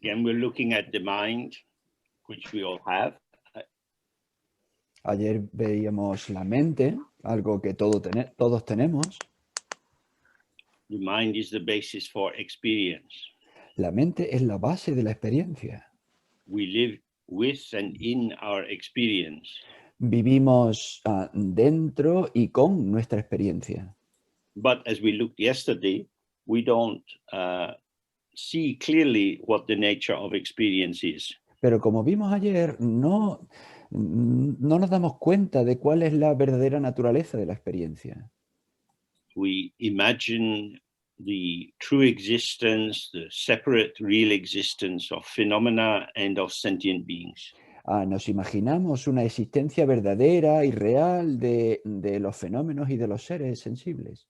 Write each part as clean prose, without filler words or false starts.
Again, we're looking at the mind, which we all have. Ayer veíamos la mente, algo que todos tenemos. The mind is the basis for experience. La mente es la base de la experiencia. We live with and in our experience. Vivimos dentro y con nuestra experiencia. But as we looked yesterday, we don't see clearly what the nature of experience is. Pero como vimos ayer, no nos damos cuenta de cuál es la verdadera naturaleza de la experiencia. We imagine the true existence, the separate real existence of phenomena and of sentient beings. Nos imaginamos una existencia verdadera y real de los fenómenos y de los seres sensibles.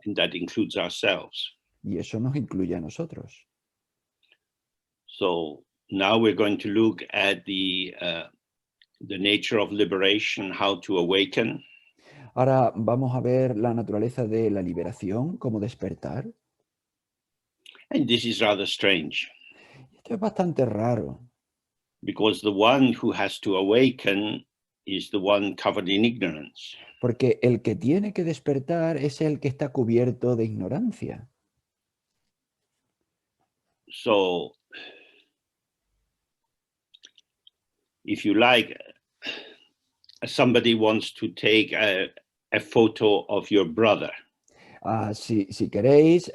And that includes ourselves. Y eso nos incluye a nosotros. So now we're going to look at the nature of liberation, how to awaken. Ahora vamos a ver la naturaleza de la liberación, como despertar. And this is rather strange. Esto es bastante raro. Because the one who has to awaken is the one covered in ignorance. Porque el que tiene que despertar es el que está cubierto de ignorancia. So, if you like, somebody wants to take a photo of your brother. Si queréis,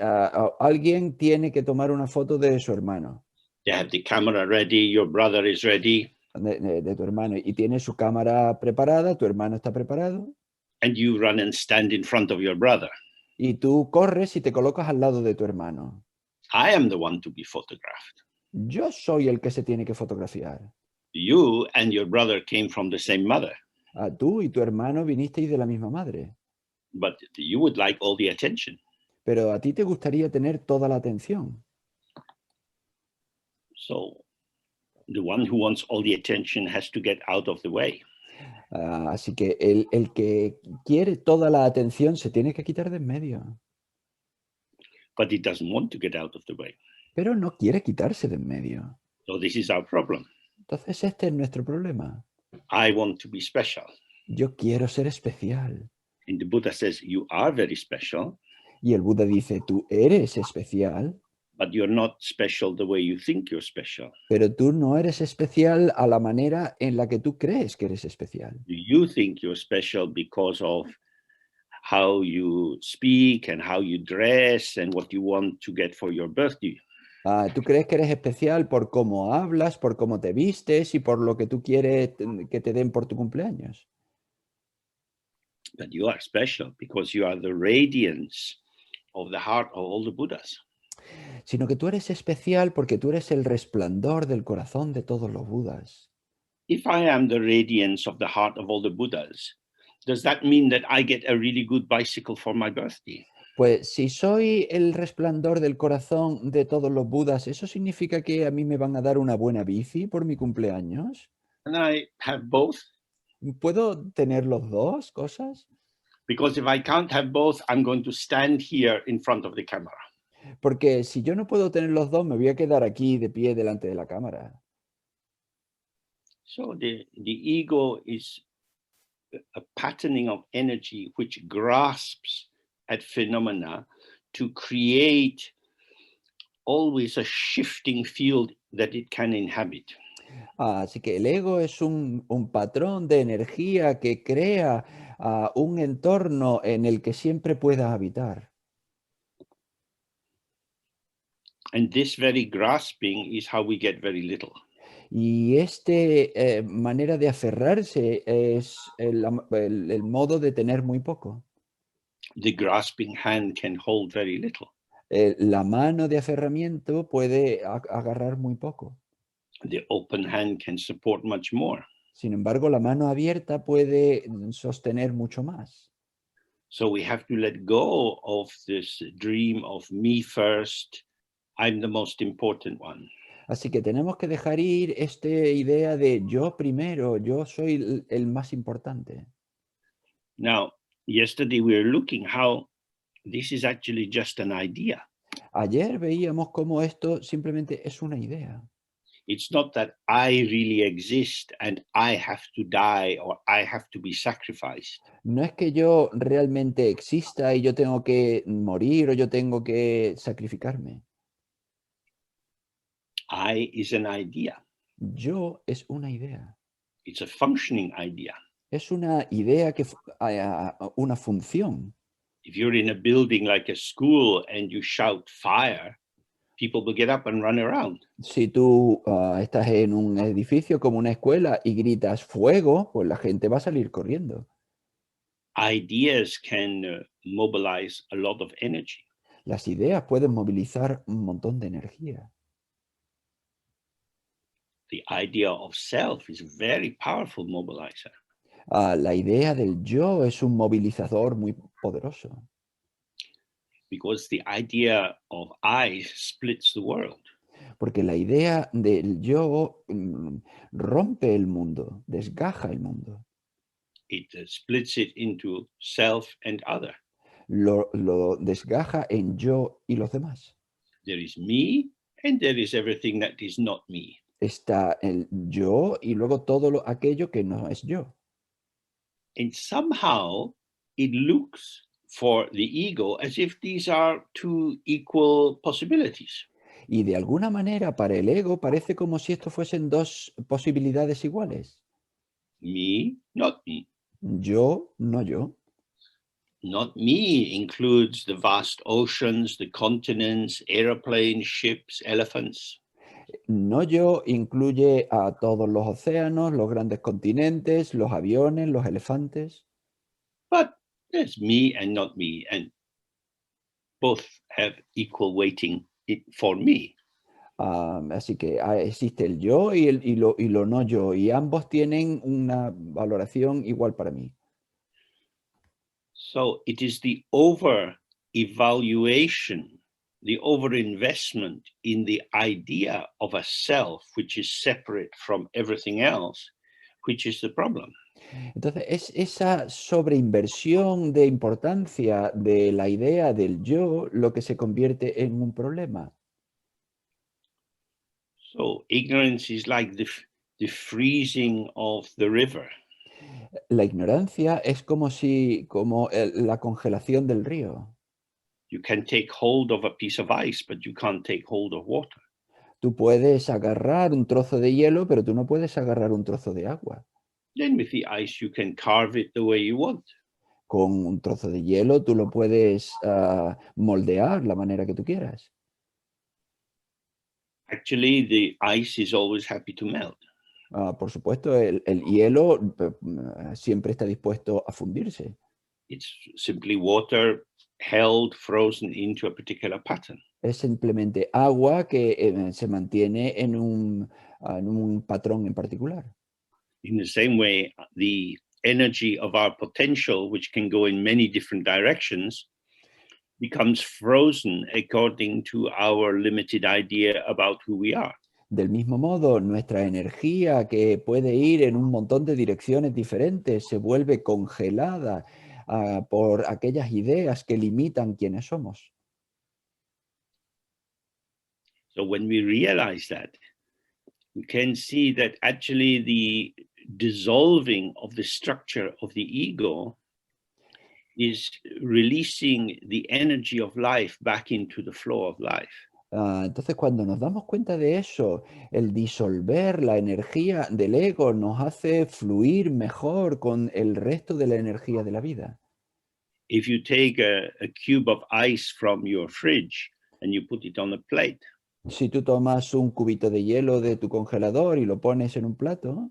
alguien tiene que tomar una foto de su hermano. They have the camera ready, your brother is ready. De tu hermano. Y tiene su cámara preparada, tu hermano está preparado. And you run and stand in front of your brother. Y tú corres y te colocas al lado de tu hermano. I am the one to be photographed. Yo soy el que se tiene que fotografiar. You and your brother came from the same mother. Tú y tu hermano vinisteis de la misma madre. But you would like all the attention. Pero a ti te gustaría tener toda la atención. So the one who wants all the attention has to get out of the way. Así que el que quiere toda la atención se tiene que quitar de en medio. But he doesn't want to get out of the way. Pero no quiere quitarse de en medio. So this is our problem. Entonces este es nuestro problema. I want to be special. Yo quiero ser especial. And the Buddha says, you are very special. Y el Buda dice, tú eres especial. But you're not special the way you think you're special. Pero tú no eres especial a la manera en la que tú crees que eres especial. You think you're special because of how you speak and how you dress and what you want to get for your birthday. Tú crees que eres especial por cómo hablas, por cómo te vistes y por lo que tú quieres que te den por tu cumpleaños. But you are special because you are the radiance of the heart of all the Buddhas. Sino que tú eres especial porque tú eres el resplandor del corazón de todos los Budas. If I am the radiance of the heart of all the Buddhas, does that mean that I get a really good bicycle for my birthday? Pues si soy el resplandor del corazón de todos los Budas, ¿eso significa que a mí me van a dar una buena bici por mi cumpleaños? Can I have both? ¿Puedo tener los dos cosas? Because if I can't have both, I'm going to stand here in front of the camera. Porque si yo no puedo tener los dos, me voy a quedar aquí de pie delante de la cámara. So the ego is a patterning of energy which grasps at phenomena to create always a shifting field that it can inhabit. Así que el ego es un patrón de energía que crea un entorno en el que siempre puedas habitar. And this very grasping is how we get very little. Y manera de aferrarse es el modo de tener muy poco. The grasping hand can hold very little. La mano de aferramiento puede agarrar muy poco. The open hand can support much more. Sin embargo, la mano abierta puede sostener mucho más. So we have to let go of this dream of me first, I'm the most important one. Así que tenemos que dejar ir esta idea de yo primero, yo soy el más importante. Now, yesterday we were looking how this is actually just an idea. Ayer veíamos cómo esto simplemente es una idea. It's not that I really exist and I have to die or I have to be sacrificed. No es que yo realmente exista y yo tengo que morir o yo tengo que sacrificarme. I is an idea. Yo es una idea. It's a functioning idea. Es una idea que una función. If you're in a building like a school and you shout fire, people will get up and run around. Si tú estás en un edificio como una escuela y gritas fuego, pues la gente va a salir corriendo. Ideas can mobilize a lot of energy. Las ideas pueden movilizar un montón de energía. The idea of self is a very powerful mobilizer La idea del yo es un movilizador muy poderoso, because the idea of I splits the world. porque la idea del yo rompe el mundo, desgaja el mundo, It splits it into self and other. lo desgaja en yo y los demás. There is me and there is everything that is not me. Está el yo y luego todo aquello que no es yo. And somehow it looks for the ego as if these are two equal possibilities. Y de alguna manera para el ego parece como si esto fuesen dos posibilidades iguales. Me, not me. Yo, no yo. Not me includes the vast oceans, the continents, airplanes, ships, elephants. No yo incluye a todos los océanos, los grandes continentes, los aviones, los elefantes. But there's me and not me, and both have equal weighting for me. Así que existe el yo y lo no yo, y ambos tienen una valoración igual para mí. So it is the over evaluation, the over investment in the idea of a self, which is separate from everything else, which is the problem. Entonces, es esa sobreinversión de importancia de la idea del yo lo que se convierte en un problema. So ignorance is like the freezing of the river. La ignorancia es como si, como la congelación del río. You can take hold of a piece of ice, but you can't take hold of water. Tú puedes agarrar un trozo de hielo, pero tú no puedes agarrar un trozo de agua. Then with the ice, you can carve it the way you want. Con un trozo de hielo tú lo puedes moldear la manera que tú quieras. Actually, the ice is always happy to melt. Por supuesto, el hielo siempre está dispuesto a fundirse. It's simply water held, frozen into a particular pattern. Es simplemente agua que se mantiene en un patrón en particular. In the same way, the energy of our potential, which can go in many different directions, becomes frozen according to our limited idea about who we are. Del mismo modo, nuestra energía, que puede ir en un montón de direcciones diferentes, se vuelve congelada por aquellas ideas que limitan quiénes somos. So when we realize that, we can see that actually the dissolving of the structure of the ego is releasing the energy of life back into the flow of life. Entonces, cuando nos damos cuenta de eso, el disolver la energía del ego nos hace fluir mejor con el resto de la energía de la vida. If you take a cube of ice from your fridge and you put it on a plate, Si tú tomas un cubito de hielo de tu congelador y lo pones en un plato,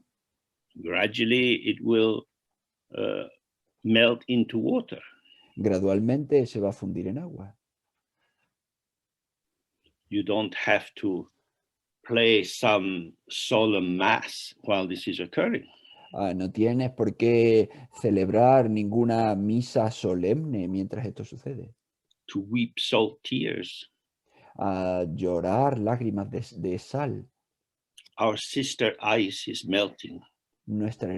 gradually it will uh, melt into water. gradualmente se va a fundir en agua. You don't have to play some solemn mass while this is occurring. No tienes por qué celebrar ninguna misa solemne mientras esto sucede. To weep salt tears. Llorar lágrimas de sal. Our sister ice is melting. Nuestro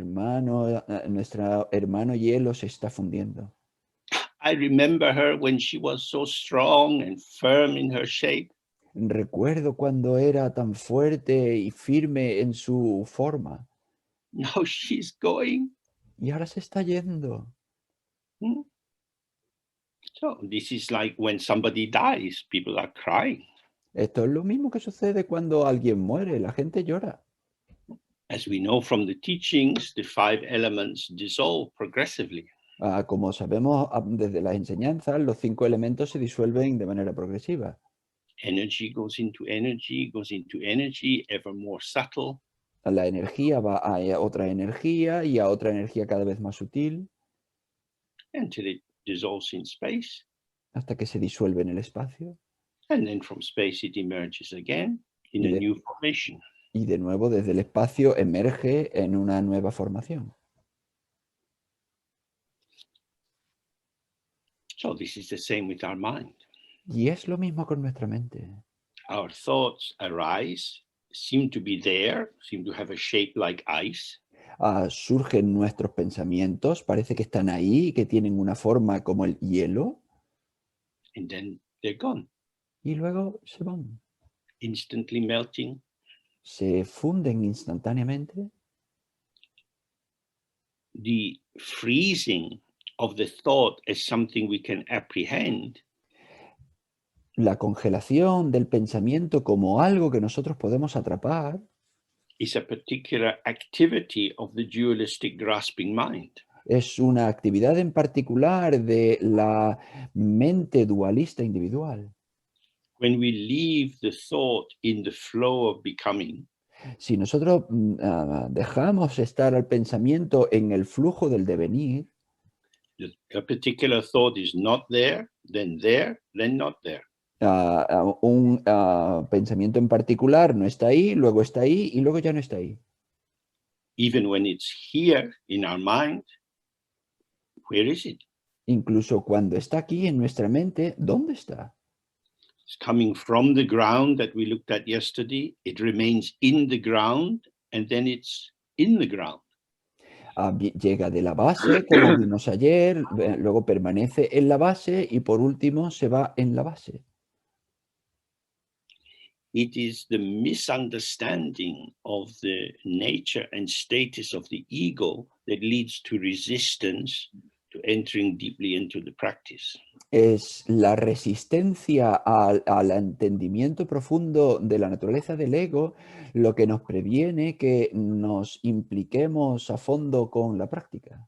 hermano hielo se está fundiendo. I remember her when she was so strong and firm in her shape. Recuerdo cuando era tan fuerte y firme en su forma Now she's going. y ahora se está yendo. Hmm? So this is like when somebody dies, people are crying. Esto es lo mismo que sucede cuando alguien muere, la gente llora. As we know from the teachings, the five elements dissolve progressively. Como sabemos desde las enseñanzas, los 5 elementos se disuelven de manera progresiva. Energy goes into energy, ever more subtle. La energía va a otra energía y a otra energía cada vez más sutil Until it dissolves in space. hasta que se disuelve en el espacio And then from space it emerges again in y a de, new formation. y de nuevo desde el espacio emerge en una nueva formación. So this is the same with our mind. Y es lo mismo con nuestra mente. Our thoughts arise, seem to be there, seem to have a shape like ice. Surgen nuestros pensamientos, parece que están ahí, que tienen una forma como el hielo, And then they're gone, y luego se van, instantly melting. se funden instantáneamente. The freezing of the thought as something we can apprehend La congelación del pensamiento como algo que nosotros podemos atrapar is a particular activity of the dualistic grasping mind. es una actividad en particular de la mente dualista individual. When we leave the thought in the flow of becoming, Si nosotros dejamos estar al pensamiento en el flujo del devenir, a particular thought is not there, then not there. un pensamiento en particular no está ahí, luego está ahí y luego ya no está ahí. Even when it's here in our mind, where is it? Incluso cuando está aquí en nuestra mente, ¿dónde está? It's coming from the ground that we looked at yesterday. It remains in the ground and then it's in the ground. Llega de la base, como vimos ayer, luego permanece en la base y por último se va en la base. It is the misunderstanding of the nature and status of the ego that leads to resistance to entering deeply into the practice. Es la resistencia al entendimiento profundo de la naturaleza del ego lo que nos previene que nos impliquemos a fondo con la práctica.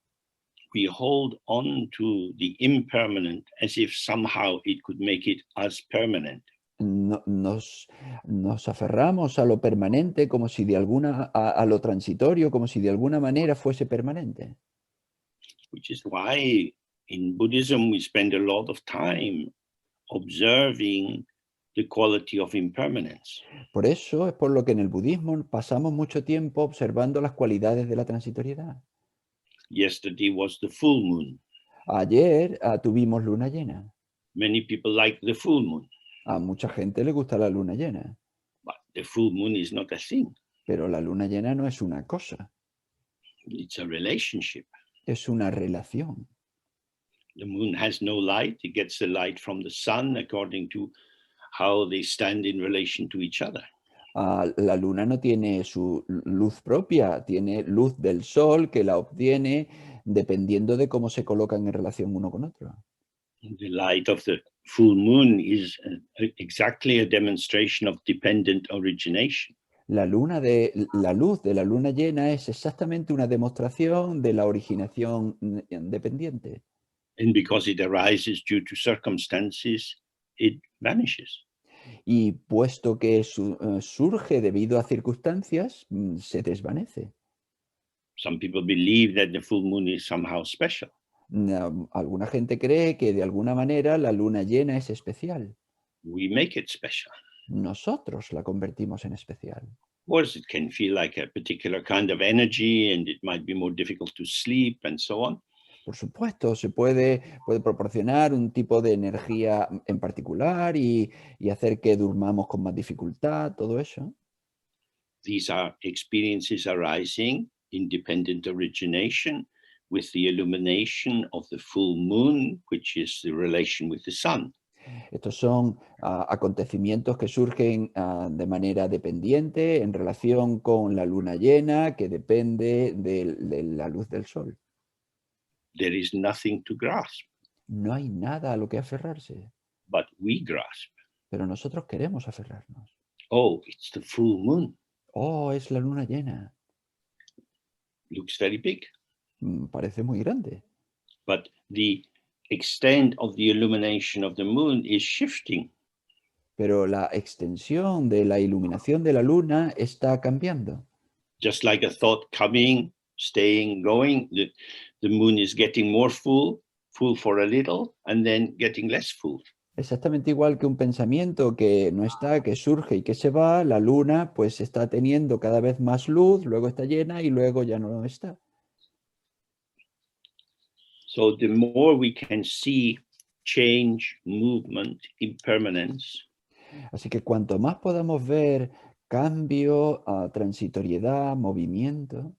We hold on to the impermanent as if somehow it could make it as permanent. Nos aferramos a lo permanente como si de a lo transitorio como si de alguna manera fuese permanente. Which is why in Buddhism we spend a lot of time observing the quality of impermanence. Por eso es por lo que en el budismo pasamos mucho tiempo observando las cualidades de la transitoriedad. Yesterday was the full moon. Ayer tuvimos luna llena. Many people like the full moon, A mucha gente le gusta la luna llena, but the full moon is not a thing. pero la luna llena no es una cosa, It's a relationship. es una relación. The moon has no light. It gets the light from the sun according to how they stand in relation to each other. La luna no tiene su luz propia, tiene luz del sol que la obtiene dependiendo de cómo se colocan en relación uno con otro. The light of the full moon is exactly a demonstration of dependent origination. La luz de la luna llena es exactamente una demostración de la originación dependiente. And because it arises due to circumstances, it vanishes. Y puesto que surge debido a circunstancias, se desvanece. Some people believe that the full moon is somehow special. Alguna gente cree que de alguna manera la luna llena es especial. We make it special. Nosotros la convertimos en especial. Of course, it can feel like a particular kind of energy and it might be more difficult to sleep and so on. Por supuesto, se puede proporcionar un tipo de energía en particular y hacer que durmamos con más dificultad, todo eso. These are experiences arising, independent origination, with the illumination of the full moon, which is the relation with the sun. Estos son acontecimientos que surgen de manera dependiente en relación con la luna llena, que depende de la luz del sol. There is nothing to grasp, No hay nada a lo que aferrarse, but we grasp. pero nosotros queremos aferrarnos. Oh, it's the full moon. Oh, es la luna llena. Looks very big, Parece muy grande, but the extent of the illumination of the moon is shifting. pero la extensión de la iluminación de la luna está cambiando. Just like a thought coming, staying, going, the moon is getting more full for a little, and then getting less full. Exactamente igual que un pensamiento que no está, que surge y que se va, la luna pues está teniendo cada vez más luz, luego está llena y luego ya no está. So the more we can see change, movement, impermanence, Así que cuanto más podamos ver cambio, transitoriedad, movimiento,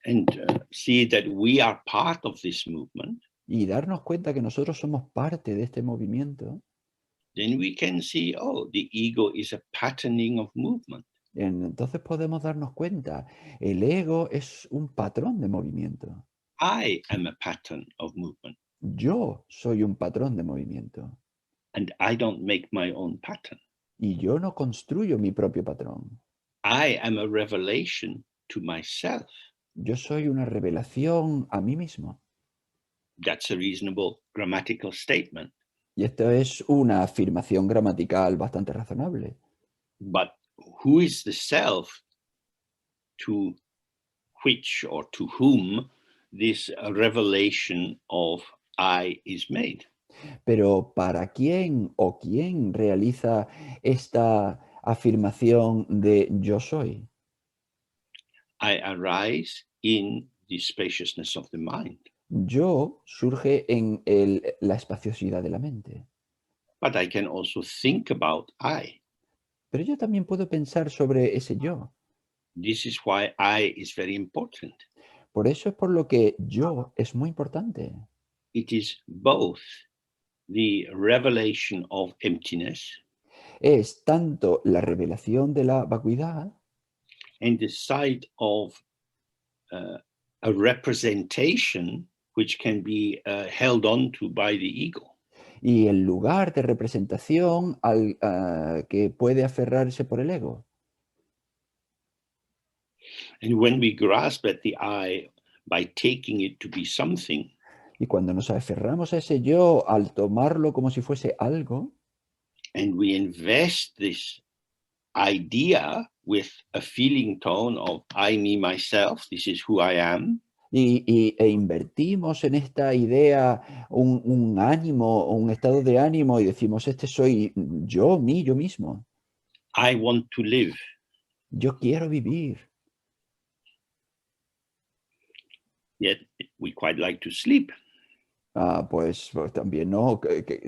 and see that we are part of this movement, y darnos cuenta que nosotros somos parte de este movimiento, then we can see, oh, the ego is a patterning of movement. entonces podemos darnos cuenta, el ego es un patrón de movimiento. I am a pattern of movement, Yo soy un patrón de movimiento and I don't make my own pattern. y yo no construyo mi propio patrón. I am a revelation to myself. Yo soy una revelación a mí mismo. That's a reasonable grammatical statement. Y esto es una afirmación gramatical bastante razonable. But who is the self to which or to whom this revelation of I is made? Pero ¿para quién o quién realiza esta afirmación de yo soy? I arise in the spaciousness of the mind, Yo surge en la espaciosidad de la mente. but I can also think about I. Pero yo también puedo pensar sobre ese yo. This is why I is very important. Por eso es por lo que yo es muy importante. It is both the revelation of emptiness Es tanto la revelación de la vacuidad and the sight of a representation which can be held on to by the ego. y el lugar de representación al que puede aferrarse por el ego. And when we grasp at the I by taking it to be something, Y cuando nos aferramos a ese yo al tomarlo como si fuese algo, and we invest this idea with a feeling tone of I, me, myself, this is who I am, e invertimos en esta idea un ánimo, un estado de ánimo y decimos, este soy yo, yo mismo. I want to live. Yo quiero vivir. Yet we quite like to sleep. Pues también no,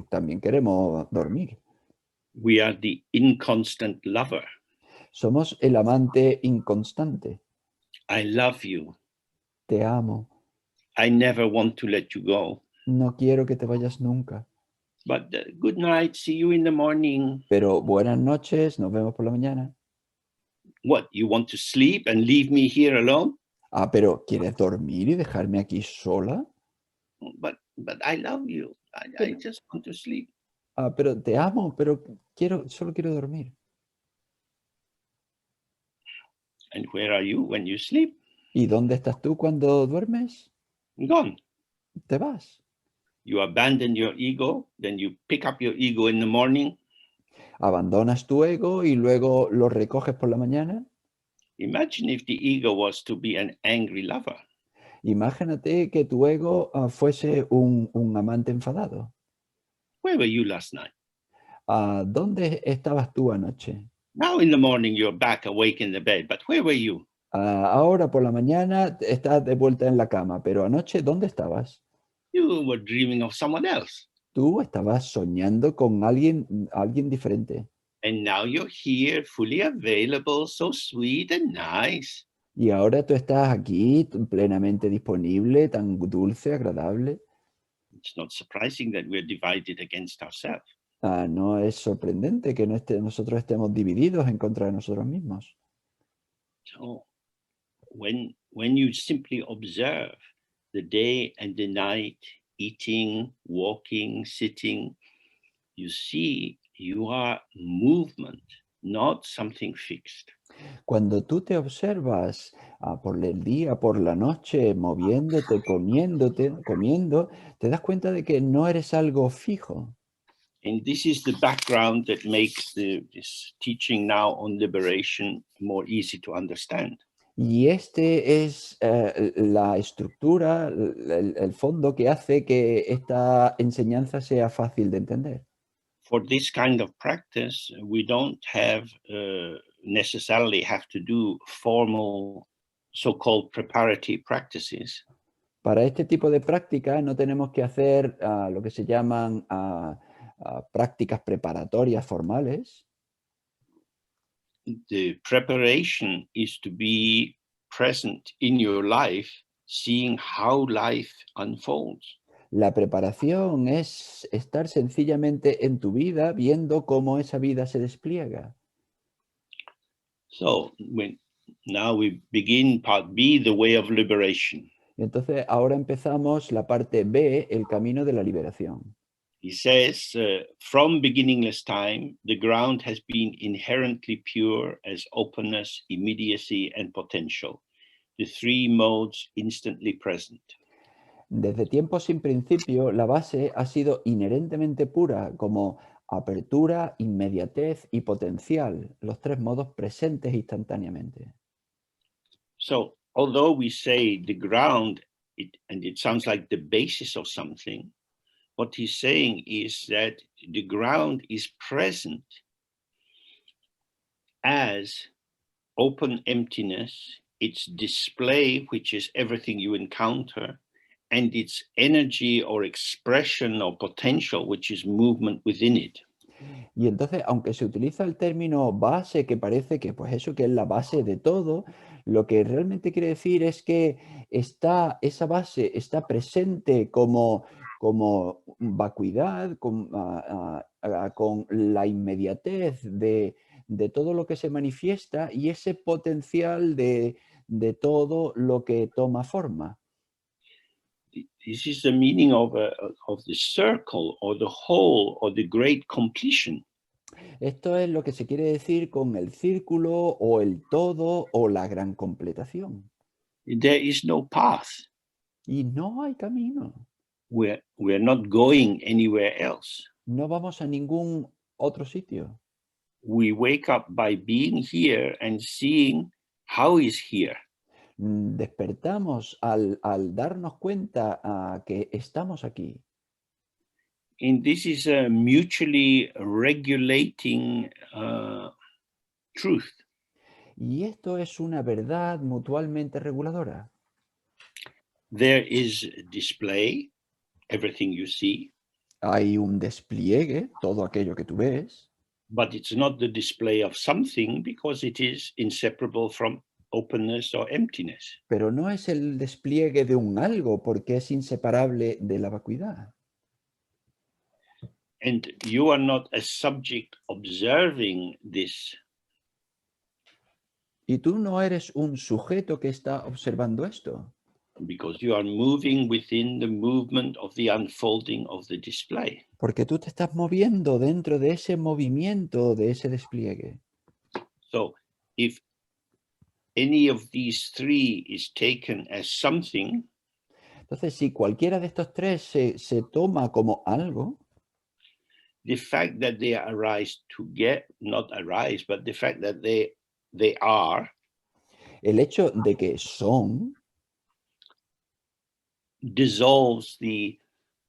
también queremos dormir. We are the inconstant lover. Somos el amante inconstante. I love you. Te amo. I never want to let you go. No quiero que te vayas nunca. But good night, see you in the morning. Pero buenas noches, nos vemos por la mañana. What, you want to sleep and leave me here alone? Pero ¿quieres dormir y dejarme aquí sola? But I love you. I just want to sleep. Pero te amo, pero solo quiero dormir. And where are you when you sleep? ¿Y dónde estás tú cuando duermes? Gone. Te vas. You abandon your ego, then you pick up your ego in the morning. Abandonas tu ego y luego lo recoges por la mañana. Imagine if the ego was to be an angry lover. Imagínate que tu ego fuese un amante enfadado. Where were you last night? ¿Dónde estabas tú anoche? Now in the morning you're back awake in the bed, but where were you? Ahora por la mañana estás de vuelta en la cama, pero anoche, ¿dónde estabas? You were dreaming of someone else. Tú estabas soñando con alguien diferente. And now you're here, fully available, so sweet and nice. Y ahora tú estás aquí plenamente disponible, tan dulce, agradable. It's not surprising that we're divided against ourselves. No es sorprendente que nosotros estemos divididos en contra de nosotros mismos. So when you simply observe the day and the night, eating, walking, sitting, you see you are movement, not something fixed. Cuando tú te observas por el día, por la noche, moviéndote, comiendo, te das cuenta de que no eres algo fijo. And this is the background that makes this teaching now on liberation more easy to understand. Y este es la estructura, el fondo que hace que esta enseñanza sea fácil de entender. For this kind of practice, we don't necessarily have to do formal so-called preparatory practices. Para este tipo de práctica no tenemos que hacer lo que se llaman prácticas preparatorias formales. The preparation is to be present in your life, seeing how life unfolds. La preparación es estar sencillamente en tu vida viendo cómo esa vida se despliega. So now we begin part B, the way of liberation. Y entonces ahora empezamos la parte B, el camino de la liberación. He says, from beginningless time, the ground has been inherently pure as openness, immediacy, and potential, the three modes instantly present. Desde tiempos sin principio, la base ha sido inherentemente pura como apertura, inmediatez y potencial, los tres modos presentes instantáneamente. So, although we say the ground, and it sounds like the basis of something, what he's saying is that the ground is present as open emptiness, its display, which is everything you encounter, and its energy or expression or potential, which is movement within it. Y entonces, aunque se utiliza el término base, que parece que pues eso que es la base de todo, lo que realmente quiere decir es que esa base está presente como vacuidad, con la inmediatez de todo lo que se manifiesta y ese potencial de todo lo que toma forma. This is the meaning of the circle or the whole or the great completion. Esto es lo que se quiere decir con el círculo o el todo o la gran completación. There is no path. Y no hay camino. We're not going anywhere else. No vamos a ningún otro sitio. We wake up by being here and seeing how is here. Despertamos al darnos cuenta que estamos aquí. And this is a mutually regulating truth. Y esto es una verdad mutualmente reguladora. There is display, everything you see, Hay un despliegue, todo aquello que tú ves, but it's not the display of something because it is inseparable from openness or emptiness. pero no es el despliegue de un algo porque es inseparable de la vacuidad. And you are not a subject observing this. Y tú no eres un sujeto que está observando esto, Because you are moving within the movement of the unfolding of the display. porque tú te estás moviendo dentro de ese movimiento, de ese despliegue. So if any of these three is taken as something, Entonces, si cualquiera de estos tres se toma como algo, the fact that they arise not arise, but the fact that they are, el hecho de que son, dissolves the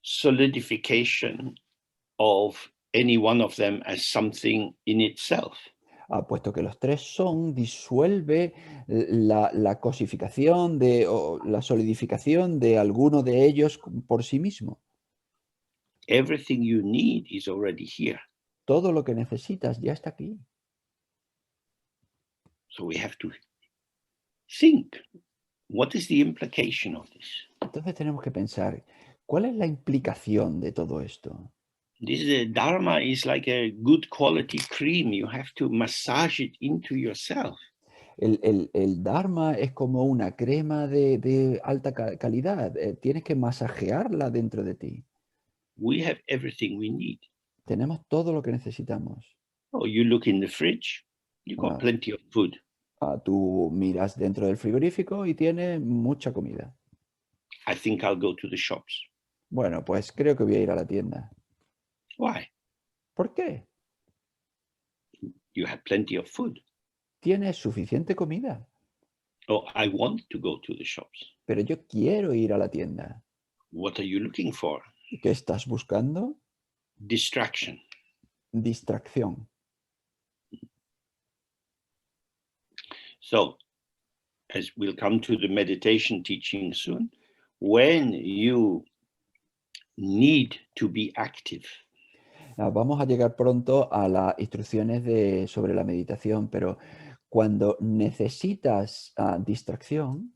solidification of any one of them as something in itself. puesto que los tres son, disuelve la cosificación o la solidificación de alguno de ellos por sí mismo. Everything you need is already here. Todo lo que necesitas ya está aquí. So we have to think, what is the implication of this? Entonces tenemos que pensar, ¿cuál es la implicación de todo esto? This Dharma is like a good quality cream. You have to massage it into yourself. El Dharma es como una crema de alta calidad. Tienes que masajearla dentro de ti. We have everything we need. Tenemos todo lo que necesitamos. Oh, you look in the fridge, you got Ah, plenty of food. Tú miras dentro del frigorífico y tiene mucha comida. I think I'll go to the shops. Bueno, pues creo que voy a ir a la tienda. Why? ¿Por qué? You have plenty of food. Tienes suficiente comida, Oh, I want to go to the shops. pero yo quiero ir a la tienda. What are you looking for? ¿Qué estás buscando? Distraction. Distracción. So, as we'll come to the meditation teaching soon, when you need to be active, Vamos a llegar pronto a las instrucciones sobre la meditación, pero cuando necesitas distracción,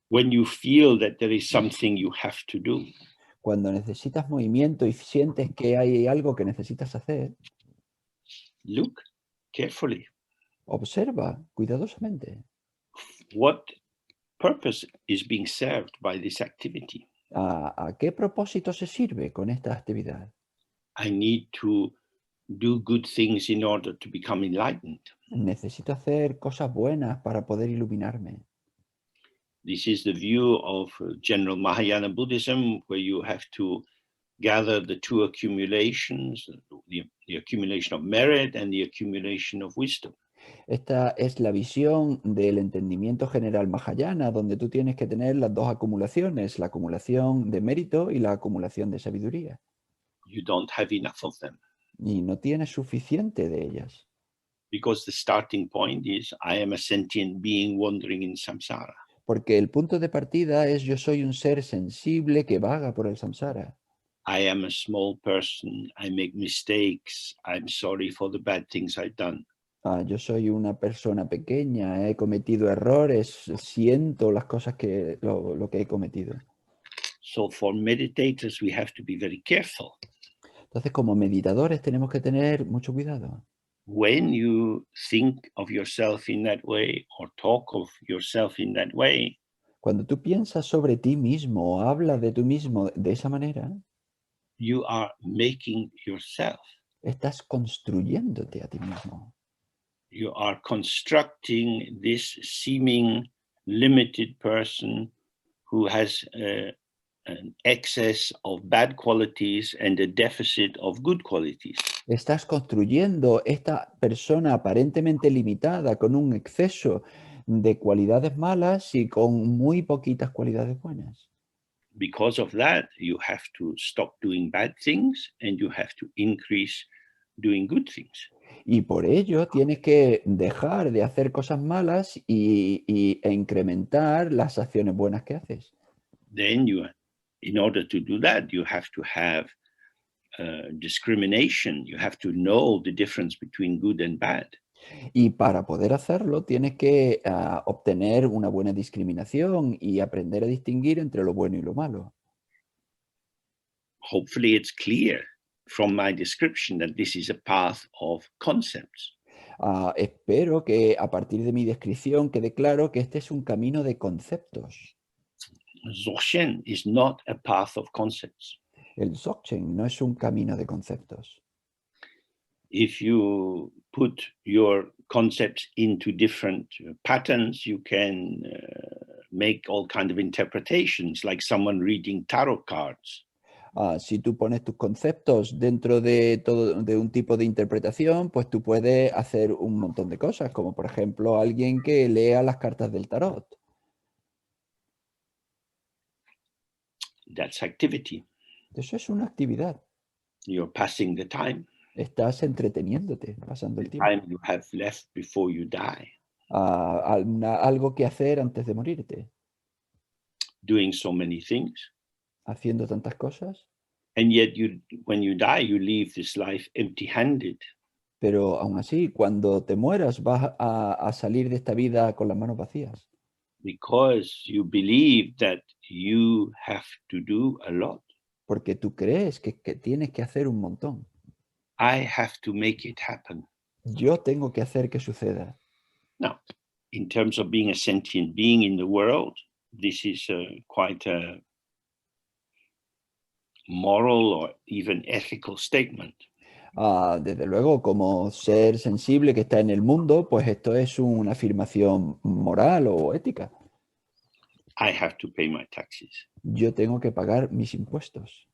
when you feel that there is something you have to do, cuando necesitas movimiento y sientes que hay algo que necesitas hacer, look carefully. observa cuidadosamente What purpose is being served by this activity? a qué propósito se sirve con esta actividad. I need to do good things in order to become enlightened. Necesito hacer cosas buenas para poder iluminarme. This is the view of general Mahayana Buddhism, where you have to gather the two accumulations, the accumulation of merit and the accumulation of wisdom. Esta es la visión del entendimiento general Mahayana, donde tú tienes que tener las dos acumulaciones, la acumulación de mérito y la acumulación de sabiduría. You don't have enough of them, Y no tienes suficiente de ellas, because the starting point is I am a sentient being wandering in samsara. porque el punto de partida es yo soy un ser sensible que vaga por el samsara. I am a small person. I make mistakes. I'm sorry for the bad things I've done. Yo soy una persona pequeña, he cometido errores, siento las cosas lo que he cometido. So for meditators, we have to be very careful. Entonces, como meditadores tenemos que tener mucho cuidado. When you think of yourself in that way or talk of yourself in that way, Cuando tú piensas sobre ti mismo o hablas de tú mismo de esa manera, you are making yourself. estás construyéndote a ti mismo. You are constructing this seeming limited person who has an excess of bad qualities and a deficit of good qualities. Estás construyendo esta persona aparentemente limitada con un exceso de cualidades malas y con muy poquitas cualidades buenas. Because of that, you have to stop doing bad things and you have to increase doing good things. Y por ello tienes que dejar de hacer cosas malas e incrementar las acciones buenas que haces. Then in order to do that, you have to have discrimination. You have to know the difference between good and bad. Y para poder hacerlo tienes que obtener una buena discriminación y aprender a distinguir entre lo bueno y lo malo. Hopefully it's clear from my description that this is a path of concepts. Espero que a partir de mi descripción quede claro que este es un camino de conceptos. Dzogchen is not a path of concepts. El Dzogchen no es un camino de conceptos. If you put your concepts into different patterns, you can make all kinds of interpretations, like someone reading tarot cards. Si tú pones tus conceptos dentro de un tipo de interpretación, pues tú puedes hacer un montón de cosas, como por ejemplo alguien que lea las cartas del tarot. That's activity. Eso es una actividad. You're passing the time, Estás entreteniéndote, pasando the el tiempo. time you have left before you die, Algo que hacer antes de morirte, doing so many things. haciendo tantas cosas, And yet when you die, you leave this life empty-handed. pero aún así, cuando te mueras, vas a salir de esta vida con las manos vacías. Because you believe that you have to do a lot. Porque tú crees que tienes que hacer un montón. I have to make it happen. Yo tengo que hacer que suceda. Now, in terms of being a sentient being in the world, this is quite a moral or even ethical statement. Desde luego, como ser sensible que está en el mundo, pues esto es una afirmación moral o ética. I have to pay my taxes. Yo tengo que pagar mis impuestos.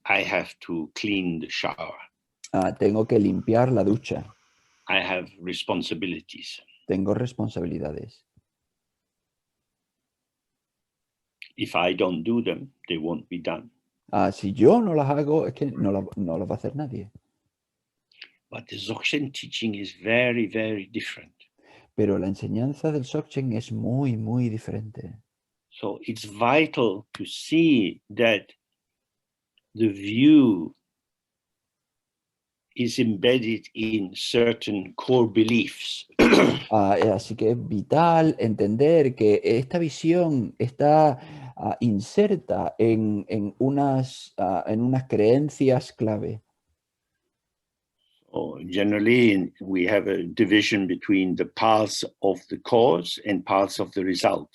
I have to clean the shower. Tengo que limpiar la ducha. I have responsibilities. Tengo responsabilidades. If I don't do them, they won't be done. Si yo no las hago, es que no las va a hacer nadie. But the Dzogchen teaching is very, very different. Pero la enseñanza del Dzogchen es muy, muy diferente. So it's vital to see that the view is embedded in certain core beliefs. Así que es vital entender que esta visión está inserta en unas creencias clave. Generally, we have a division between the paths of the cause and paths of the result.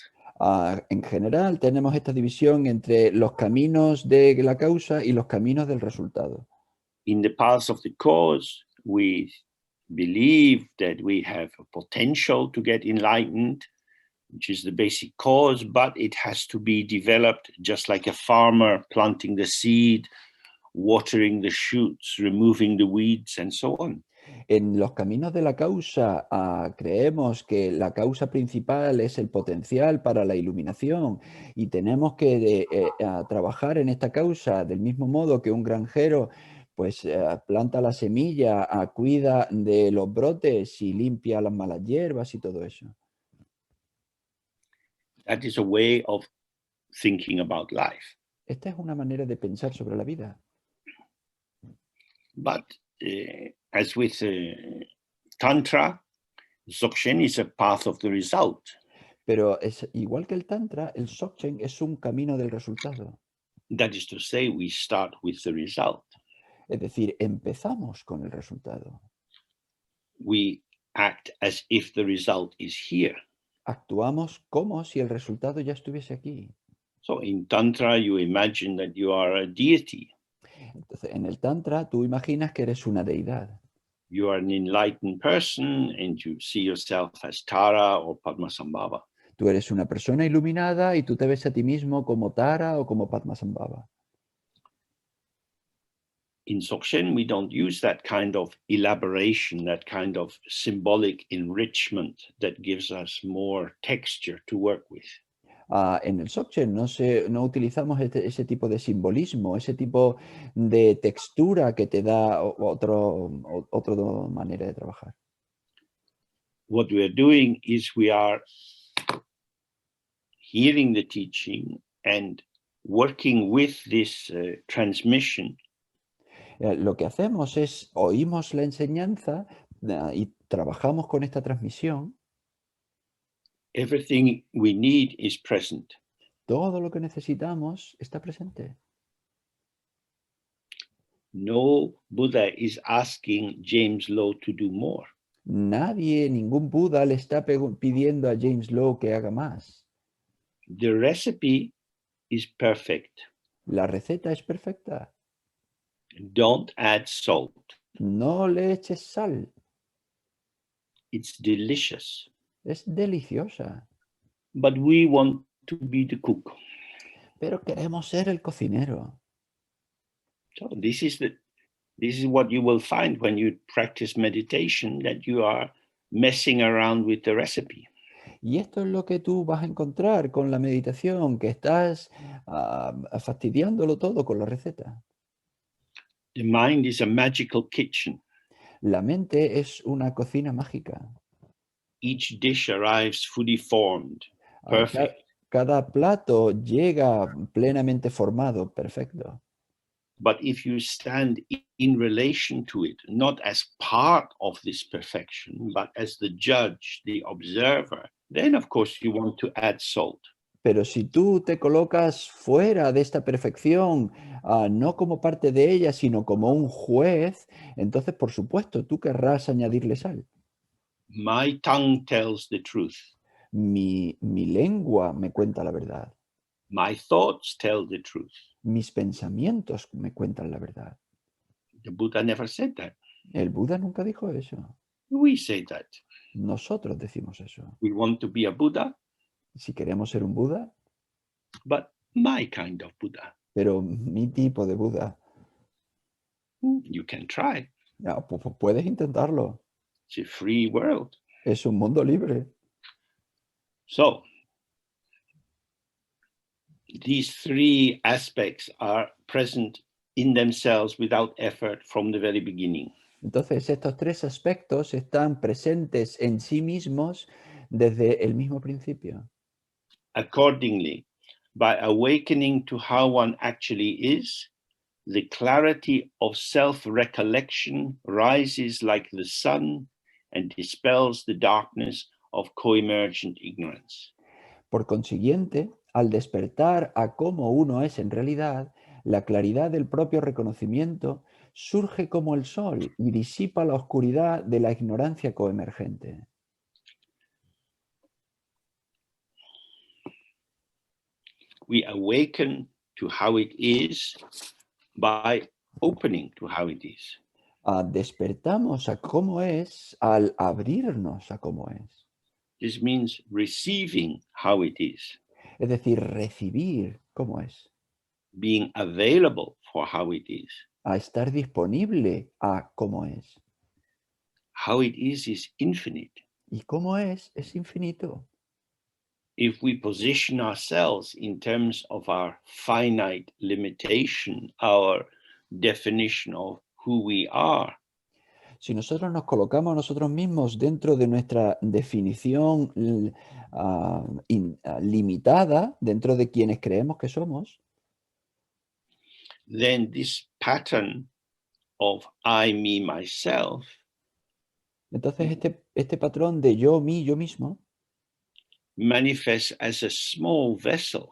En general, tenemos esta división entre los caminos de la causa y los caminos del resultado. In the paths of the cause, we believe that we have a potential to get enlightened, which is the basic cause, but it has to be developed just like a farmer planting the seed, watering the shoots, removing the weeds, and so on. En los caminos de la causa, creemos que la causa principal es el potencial para la iluminación y tenemos que trabajar en esta causa del mismo modo que un granjero pues planta la semilla, cuida de los brotes y limpia las malas hierbas y todo eso. That is a way of thinking about life. Esta es una manera de pensar sobre la vida. But as with Tantra, Dzogchen is a path of the result. Pero es igual que el Tantra, el Dzogchen es un camino del resultado. That is to say, we start with the result. Es decir, empezamos con el resultado. We act as if the result is here. Actuamos como si el resultado ya estuviese aquí. So in Tantra, you imagine that you are a deity. Entonces, en el Tantra, tú imaginas que eres una deidad. You are an enlightened person and you see yourself as Tara or Padmasambhava. Tú eres una persona iluminada y tú te ves a ti mismo como Tara o como Padmasambhava. In Dzogchen, we don't use that kind of elaboration, that kind of symbolic enrichment that gives us more texture to work with. En el Dzogchen no utilizamos ese tipo de simbolismo, ese tipo de textura que te da otra manera de trabajar. What we are doing is we are hearing the teaching and working with this transmission. Lo que hacemos es oímos la enseñanza y trabajamos con esta transmisión. Everything we need is present. Todo lo que necesitamos está presente. No Buddha is asking James Lowe to do more. Nadie, ningún Buda le está pidiendo a James Lowe que haga más. The recipe is perfect. La receta es perfecta. Don't add salt. No le eches sal. It's delicious. Es deliciosa. But we want to be the cook. Pero queremos ser el cocinero. So this is what you will find when you practice meditation, that you are messing around with the recipe. Y esto es lo que tú vas a encontrar con la meditación, que estás fastidiándolo todo con la receta. The mind is a magical kitchen. La mente es una cocina mágica. Each dish arrives fully formed, perfect. Cada plato llega plenamente formado, perfecto. But if you stand in relation to it, not as part of this perfection, but as the judge, the observer, then of course you want to add salt. Pero si tú te colocas fuera de esta perfección, no como parte de ella, sino como un juez, entonces, por supuesto, tú querrás añadirle sal. My tongue tells the truth. Mi lengua me cuenta la verdad. My thoughts tell the truth. Mis pensamientos me cuentan la verdad. The Buddha never said that. El Buda nunca dijo eso. We say that. Nosotros decimos eso. We want to be a Buddha, Si queremos ser un Buda, but my kind of Buddha. pero mi tipo de Buda, You can try. puedes intentarlo. It's a free world. Es un mundo libre. So, these three aspects are present in themselves without effort from the very beginning. Entonces, estos tres aspectos están presentes en sí mismos desde el mismo principio. Accordingly, by awakening to how one actually is, the clarity of self-recollection rises like the sun and dispels the darkness of co-emergent ignorance. Por consiguiente, al despertar a cómo uno es en realidad, la claridad del propio reconocimiento surge como el sol y disipa la oscuridad de la ignorancia coemergente. We awaken to how it is by opening to how it is. Despertamos a cómo es al abrirnos a cómo es. This means receiving how it is, Es decir, recibir cómo es, being available for how it is. a estar disponible a cómo es. How it is infinite. Y cómo es infinito. If we position ourselves in terms of our finite limitation, our definition of who we are, Si nosotros nos colocamos a nosotros mismos dentro de nuestra definición limitada, dentro de quienes creemos que somos, then this pattern of I, me, myself entonces este patrón de yo, mí, yo mismo, manifests as a small vessel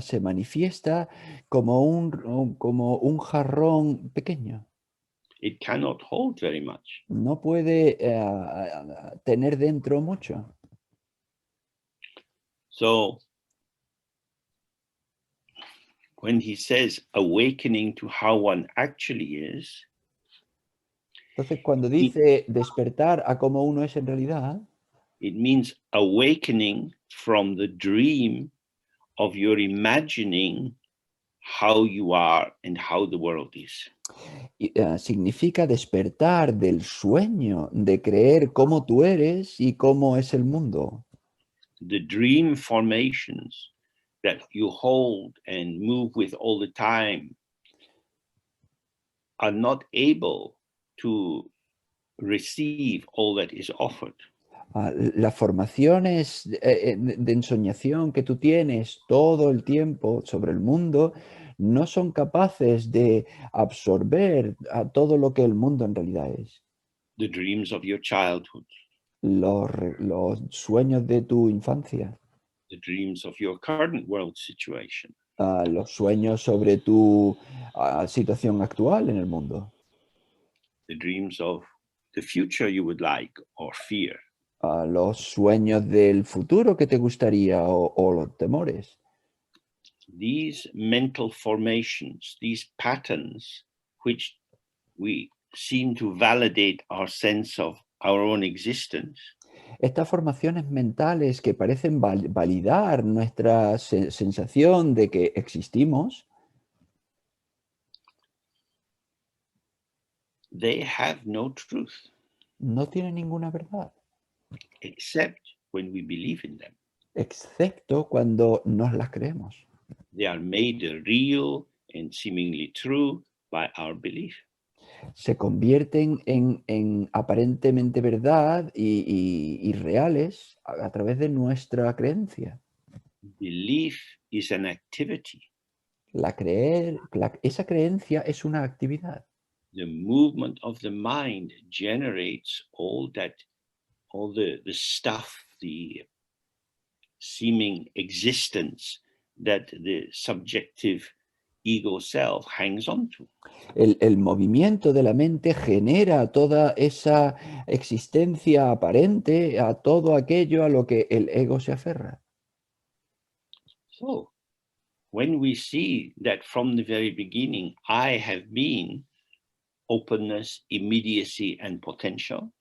se manifiesta como un jarrón pequeño. it cannot hold very much. No puede tener dentro mucho. So when he says awakening to how one actually is, Entonces, cuando dice despertar a cómo uno es en realidad, it means awakening from the dream of your imagining how you are and how the world is. significa despertar del sueño de creer cómo tú eres y cómo es el mundo. The dream formations that you hold and move with all the time are not able to receive all that is offered. Las formaciones de ensoñación que tú tienes todo el tiempo sobre el mundo no son capaces de absorber a todo lo que el mundo en realidad es. The dreams of your childhood, Los sueños de tu infancia, the dreams of your current world situation, los sueños sobre tu situación actual en el mundo, the dreams of the future you would like or fear. los sueños del futuro que te gustaría o los temores. These mental formations, these patterns, which we seem to validate our sense of our own existence, Estas formaciones mentales que parecen validar nuestra sensación de que existimos, they have no truth no tienen ninguna verdad, except when we believe in them. excepto cuando nos las creemos. They are made real and seemingly true by our belief. Se convierten en aparentemente verdad y reales a través de nuestra creencia. Belief is an activity. Esa creencia es una actividad. The movement of the mind generates all the stuff, the seeming existence that the subjective ego self hangs on to. El movimiento de la mente genera toda esa existencia aparente, a todo aquello a lo que el ego se aferra. So, when we see that from the very beginning, I have been openness, immediacy, and potential,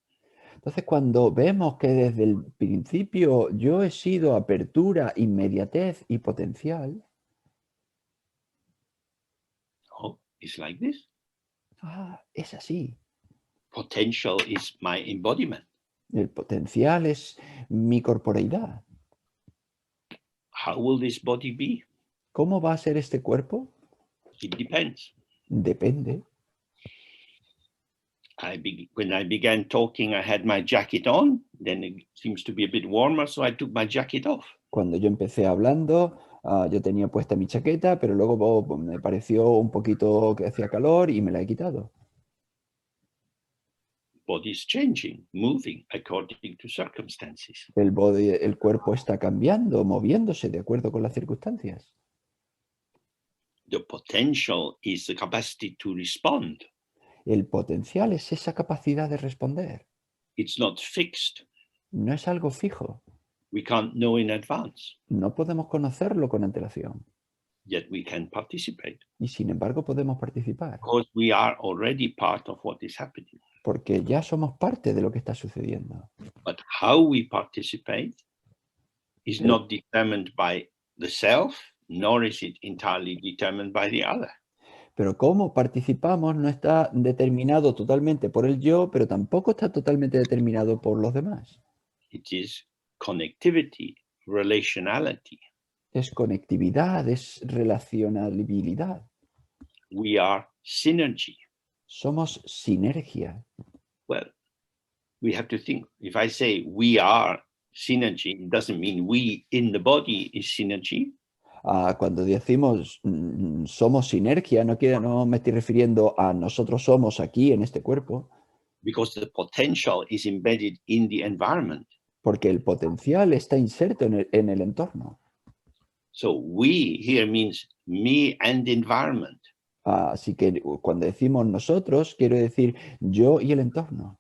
Entonces, cuando vemos que desde el principio yo he sido apertura, inmediatez y potencial, oh, it's like this. es así. Potential is my embodiment. El potencial es mi corporeidad. How will this body be? ¿Cómo va a ser este cuerpo? It depends. Depende. When I began talking, I had my jacket on. Then it seems to be a bit warmer, so I took my jacket off. Cuando yo empecé hablando, yo tenía puesta mi chaqueta, pero luego me pareció un poquito que hacía calor y me la he quitado. Body is changing, moving according to circumstances. El cuerpo está cambiando, moviéndose de acuerdo con las circunstancias. The potential is the capacity to respond. El potencial es esa capacidad de responder. It's not fixed. No es algo fijo. We can't know in advance, No podemos conocerlo con antelación. yet we can participate Y sin embargo podemos participar. because we are already part of what is happening. Porque ya somos parte de lo que está sucediendo. But how we participate is not determined by the self, nor is it entirely determined by the other. Pero cómo participamos no está determinado totalmente por el yo, pero tampoco está totalmente determinado por los demás. It is connectivity, relationality. Es conectividad, es relacionabilidad. We are synergy. Somos sinergia. Well, we have to think, if I say we are synergy, it doesn't mean we in the body is synergy. Cuando decimos somos sinergia, no me estoy refiriendo a nosotros somos aquí en este cuerpo, Because the potential is embedded in the environment. porque el potencial está inserto en el entorno. So we here means me and environment. Así que cuando decimos nosotros, quiero decir yo y el entorno.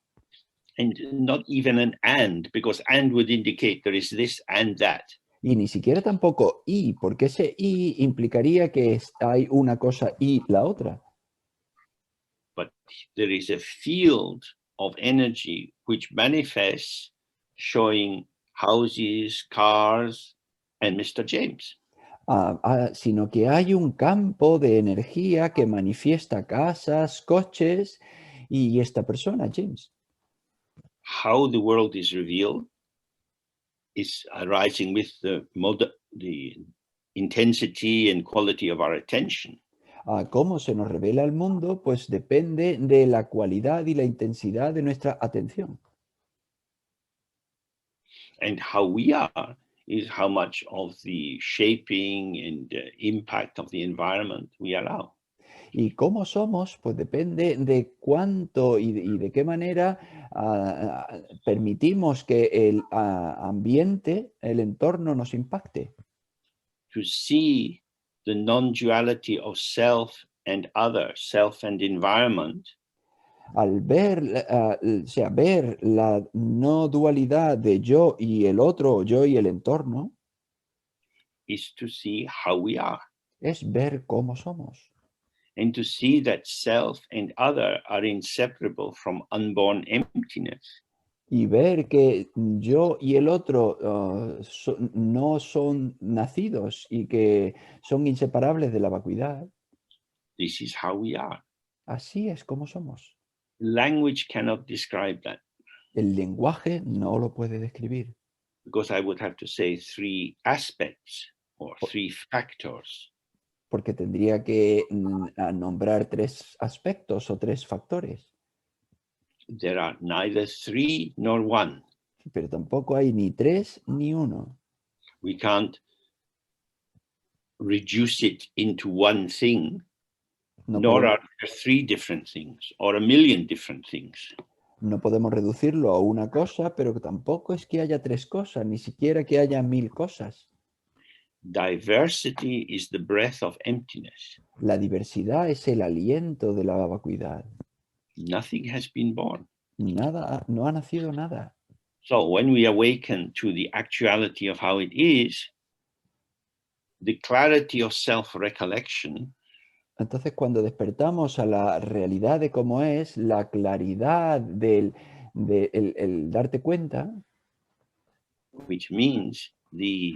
And not even an and, because and would indicate there is this and that. Y ni siquiera tampoco y, porque ese y implicaría que hay una cosa y la otra. But there is a field of energy which manifests, showing houses, cars, and Mr. James. Sino que hay un campo de energía que manifiesta casas, coches y esta persona, James. How the world is revealed is arising with the intensity and quality of our attention. Cómo se nos revela el mundo, pues depende de la cualidad y la intensidad de nuestra atención. And how we are is how much of the shaping and impact of the environment we allow. Y cómo somos, pues depende de cuánto y de qué manera permitimos que el ambiente, el entorno nos impacte. To see the non-duality of self and other, self and environment, Al ver, ver la no dualidad de yo y el otro, yo y el entorno, is to see how we are, es ver cómo somos. and to see that self and other are inseparable from unborn emptiness. Y ver que yo y el otro no son nacidos y que son inseparables de la vacuidad. This is how we are. Así es como somos. Language cannot describe that, El lenguaje no lo puede describir, because I would have to say three aspects or three factors. porque tendría que nombrar tres aspectos o tres factores. There are neither three nor one. Pero tampoco hay ni tres ni uno. We can't reduce it into one thing, No nor podemos, are there three different things or a million different things. No podemos reducirlo a una cosa, pero tampoco es que haya tres cosas, ni siquiera que haya 1000 cosas. Diversity is the breath of emptiness. La diversidad es el aliento de la vacuidad. Nothing has been born. Nada, no ha nacido nada. So when we awaken to the actuality of how it is, the clarity of self-recollection Entonces, cuando despertamos a la realidad de cómo es, la claridad del el darte cuenta, which means the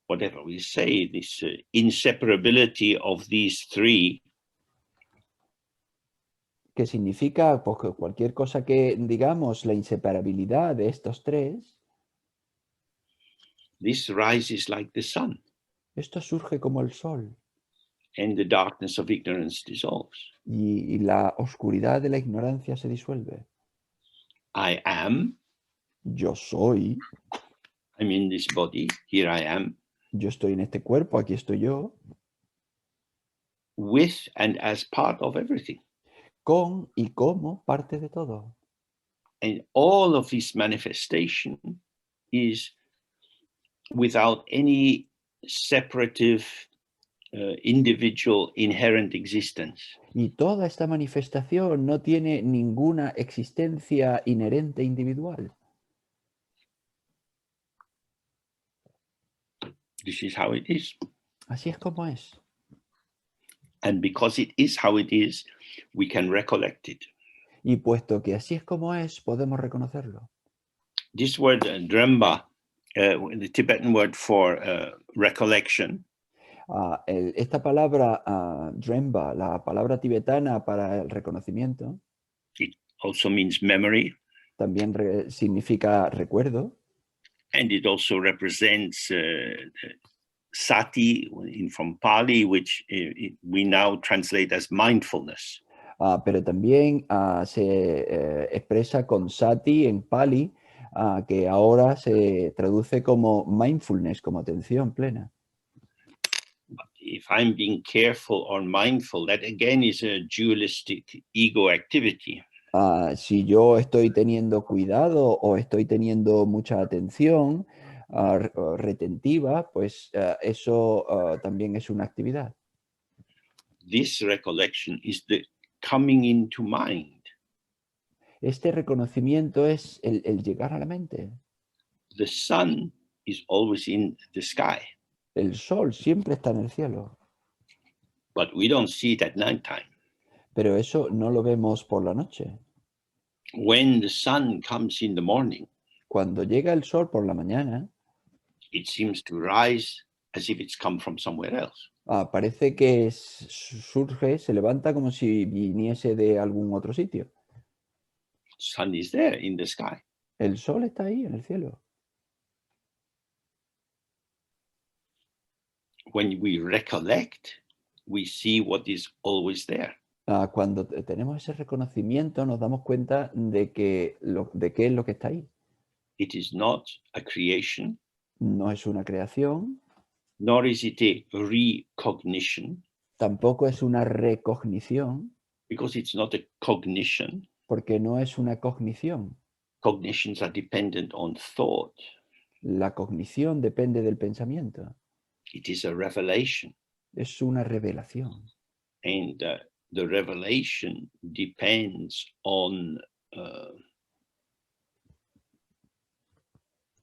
whatever we say, this inseparability of these three, que significa pues, que cualquier cosa que digamos, la inseparabilidad de estos tres, this rises like the sun, esto surge como el sol and the darkness of ignorance dissolves. y la oscuridad de la ignorancia se disuelve. I am, Yo soy, I'm in this body, here I am, yo estoy en este cuerpo, aquí estoy yo, with and as part of everything. con y como parte de todo. And all of this manifestation is without any separative individual inherent existence. Y toda esta manifestación no tiene ninguna existencia inherente individual. This is how it is. Así es como es. And because it is how it is, we can recollect it. Y puesto que así es como es, podemos reconocerlo. This word dremba, the Tibetan word for recollection, Esta palabra dremba, la palabra tibetana para el reconocimiento, it also means memory, también significa recuerdo. and it also represents sati from Pali, which we now translate as mindfulness. Pero también se expresa con sati en Pali, que ahora se traduce como mindfulness, como atención plena. But if I'm being careful or mindful, that again is a dualistic ego activity. Si yo estoy teniendo cuidado o estoy teniendo mucha atención retentiva, pues eso también es una actividad. This recollection is the coming into mind. Este reconocimiento es el llegar a la mente. The sun is always in the sky, El sol siempre está en el cielo, but we don't see it at nighttime. pero eso no lo vemos por la noche. When the sun comes in the morning, Cuando llega el sol por la mañana, it seems to rise as if it's come from somewhere else. parece que surge, se levanta como si viniese de algún otro sitio. Sun is there in the sky. El sol está ahí en el cielo. When we recollect, we see what is always there. Cuando tenemos ese reconocimiento, nos damos cuenta de que de qué es lo que está ahí. It is not a creation, No es una creación, nor is it a recognition, tampoco es una recognición, because it's not a cognition. porque no es una cognición. Cognitions are dependent on thought. La cognición depende del pensamiento. It is a revelation. Es una revelación. And the revelation depends on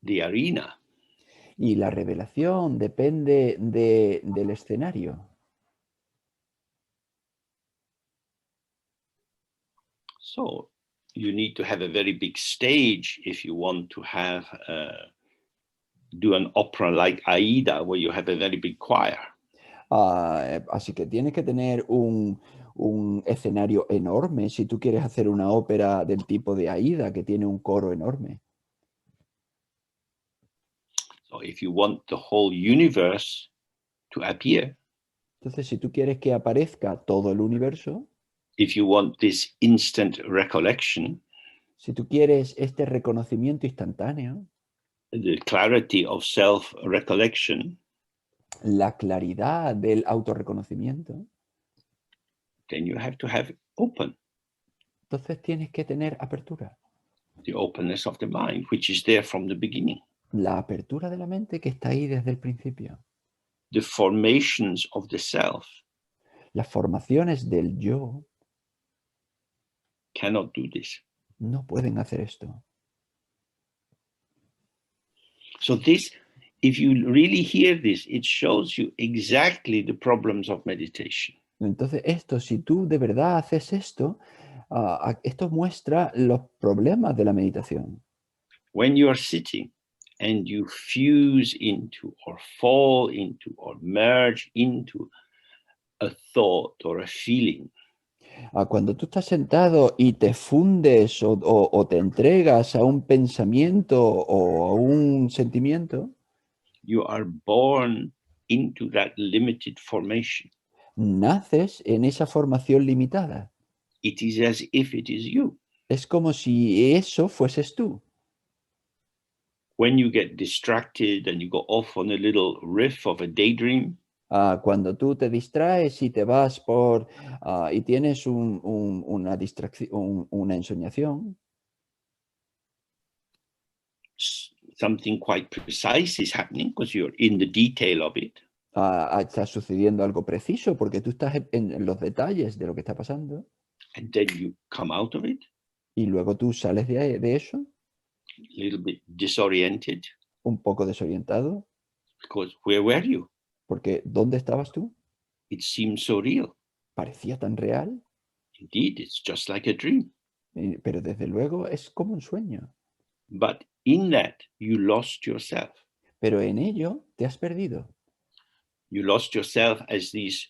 the arena. Y la revelación depende del escenario. So you need to have a very big stage if you want to have do an opera like Aida, where you have a very big choir. Así que tienes que tener un escenario enorme si tú quieres hacer una ópera del tipo de Aida, que tiene un coro enorme. So if you want the whole universe to appear, Entonces, si tú quieres que aparezca todo el universo, if you want this instant recollection, si tú quieres este reconocimiento instantáneo, the clarity of self-recollection, la claridad del autorreconocimiento, then you have to have it open. Entonces tienes que tener apertura. the openness of the mind, which is there from the beginning. La apertura de la mente que está ahí desde el principio. The formations of the self Las formaciones del yo cannot do this. no pueden hacer esto. So this, if you really hear this, it shows you exactly the problems of meditation. Entonces esto, si tú de verdad haces esto, esto muestra los problemas de la meditación. When you are sitting and you fuse into or fall into or merge into a thought or a feeling, Cuando tú estás sentado y te fundes o te entregas a un pensamiento o a un sentimiento, you are born into that limited formation. naces en esa formación limitada. It is as if it is you. Es como si eso fueses tú. When you get distracted and you go off on a little riff of a daydream, Cuando tú te distraes y te vas y tienes una distracción, una ensoñación, something quite precise is happening because you're in the detail of it. está sucediendo algo preciso porque tú estás en los detalles de lo que está pasando And then you come out of it y luego tú sales de eso a little bit disoriented un poco desorientado because where were you? porque ¿dónde estabas tú? It seems so real. Parecía tan real, Indeed, it's just like a dream. pero desde luego es como un sueño. But in that, you lost yourself. Pero en ello te has perdido. You lost yourself as these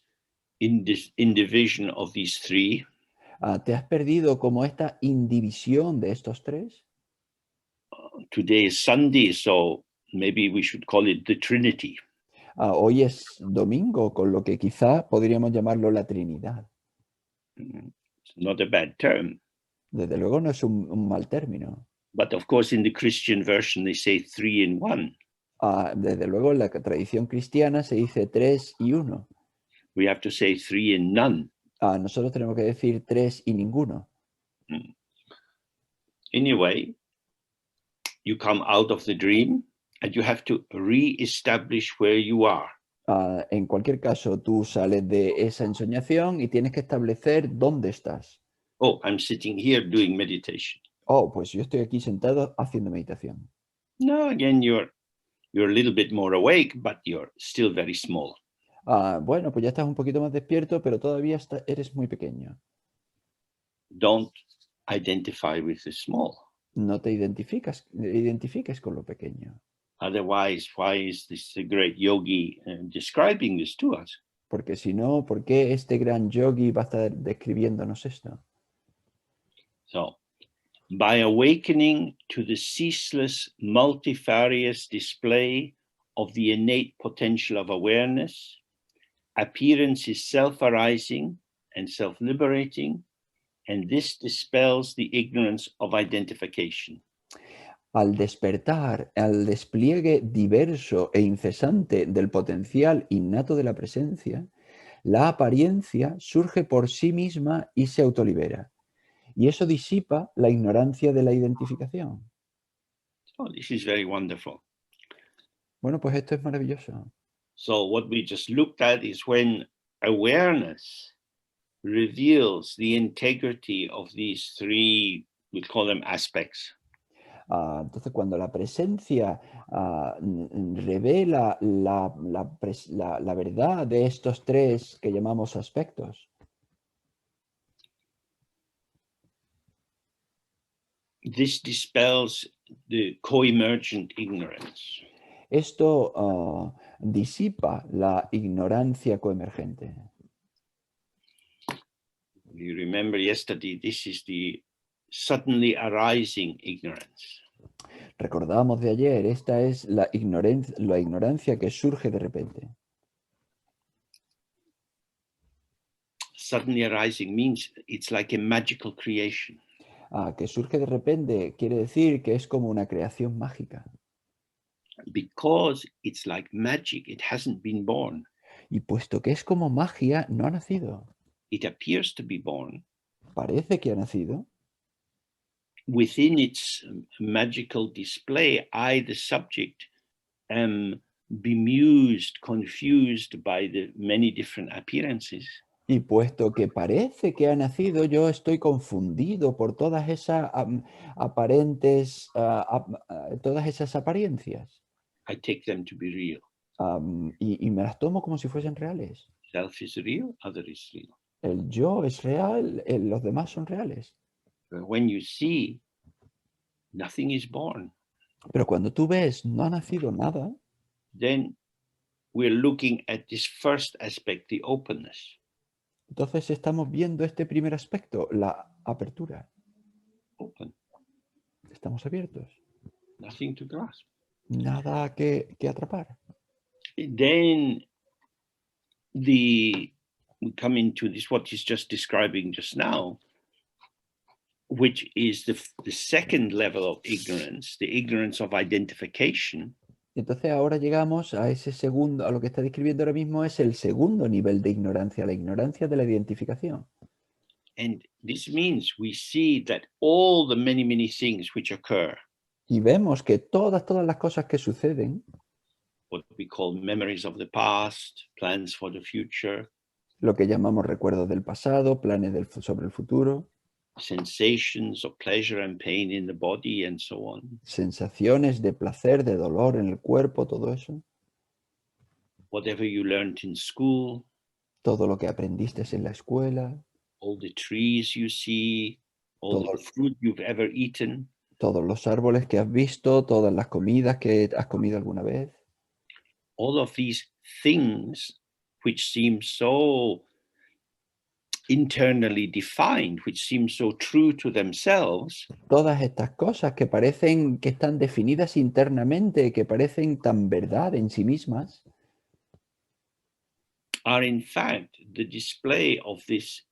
in division of these three. Te has perdido como esta indivisión de estos tres. Today is Sunday, so maybe we should call it the Trinity. Hoy es domingo, con lo que quizá podríamos llamarlo la Trinidad. It's not a bad term. Desde luego no es un mal término. But of course, in the Christian version, they say 3 in 1. Desde luego en la tradición cristiana se dice 3 y 1. We have to say 3 in none. Nosotros tenemos que decir 3 y ninguno. Anyway, you come out of the dream and you have to re-establish where you are. En cualquier caso, tú sales de esa ensoñación y tienes que establecer dónde estás. Oh, I'm sitting here doing meditation. Oh, pues yo estoy aquí sentado haciendo meditación. No, again, you're a little bit more awake, but you're still very small. Bueno, pues ya estás un poquito más despierto, pero todavía eres muy pequeño. Don't identify with the small. No te identifiques con lo pequeño. Otherwise, why is this great yogi describing this to us? Porque si no, ¿por qué este gran yogi va a estar describiéndonos esto? So, by awakening to the ceaseless, multifarious display of the innate potential of awareness, appearance is self-arising and self-liberating, and this dispels the ignorance of identification. Al despertar, al despliegue diverso e incesante del potencial innato de la presencia, la apariencia surge por sí misma y se autolibera. Y eso disipa la ignorancia de la identificación. Oh, this is very wonderful. Bueno, pues esto es maravilloso. So what we just looked at is when awareness reveals the integrity of these three, we call them aspects. Entonces, cuando la presencia revela la verdad de estos tres que llamamos aspectos, This dispels the co-emergent ignorance. esto disipa la ignorancia coemergente. You remember yesterday, this is the suddenly arising ignorance. Recordamos de ayer, esta es la ignorancia que surge de repente. Suddenly arising means it's like a magical creation. Que surge de repente quiere decir que es como una creación mágica. Because it's like magic, it hasn't been born. Y puesto que es como magia, no ha nacido. It appears to be born. parece que ha nacido, within its magical display, I, the subject, am bemused, confused by the many different appearances. y puesto que parece que ha nacido, yo estoy confundido por todas esas aparentes, todas esas apariencias. I take them to be real. Y me las tomo como si fuesen reales. Self is real, other is real. El yo es real, los demás son reales. But when you see, nothing is born, Pero cuando tú ves, no ha nacido nada, then we're looking at this first aspect, the openness. entonces estamos viendo este primer aspecto, la apertura. Open, Estamos abiertos. nothing to grasp. Nada que atrapar. Then we come into this, what he's just describing just now, which is the second level of ignorance, the ignorance of identification. Entonces ahora llegamos a ese segundo, a lo que está describiendo ahora mismo es el segundo nivel de ignorancia, la ignorancia de la identificación. And this means we see that all the many, many things which occur, Y vemos que todas las cosas que suceden, what we call memories of the past, plans for the future, lo que llamamos recuerdos del pasado, planes sobre el futuro, sensations of pleasure and pain in the body, and so on, sensaciones de placer, de dolor en el cuerpo, todo eso, whatever you learned in school, todo lo que aprendiste en la escuela, all the trees you see, all the todo, fruit you've ever eaten, todos los árboles que has visto, todas las comidas que has comido alguna vez, all of these things which seem so internally defined, which seem so true to themselves, todas estas cosas que parecen que están definidas internamente, que parecen tan verdad en sí mismas, are in fact the display of this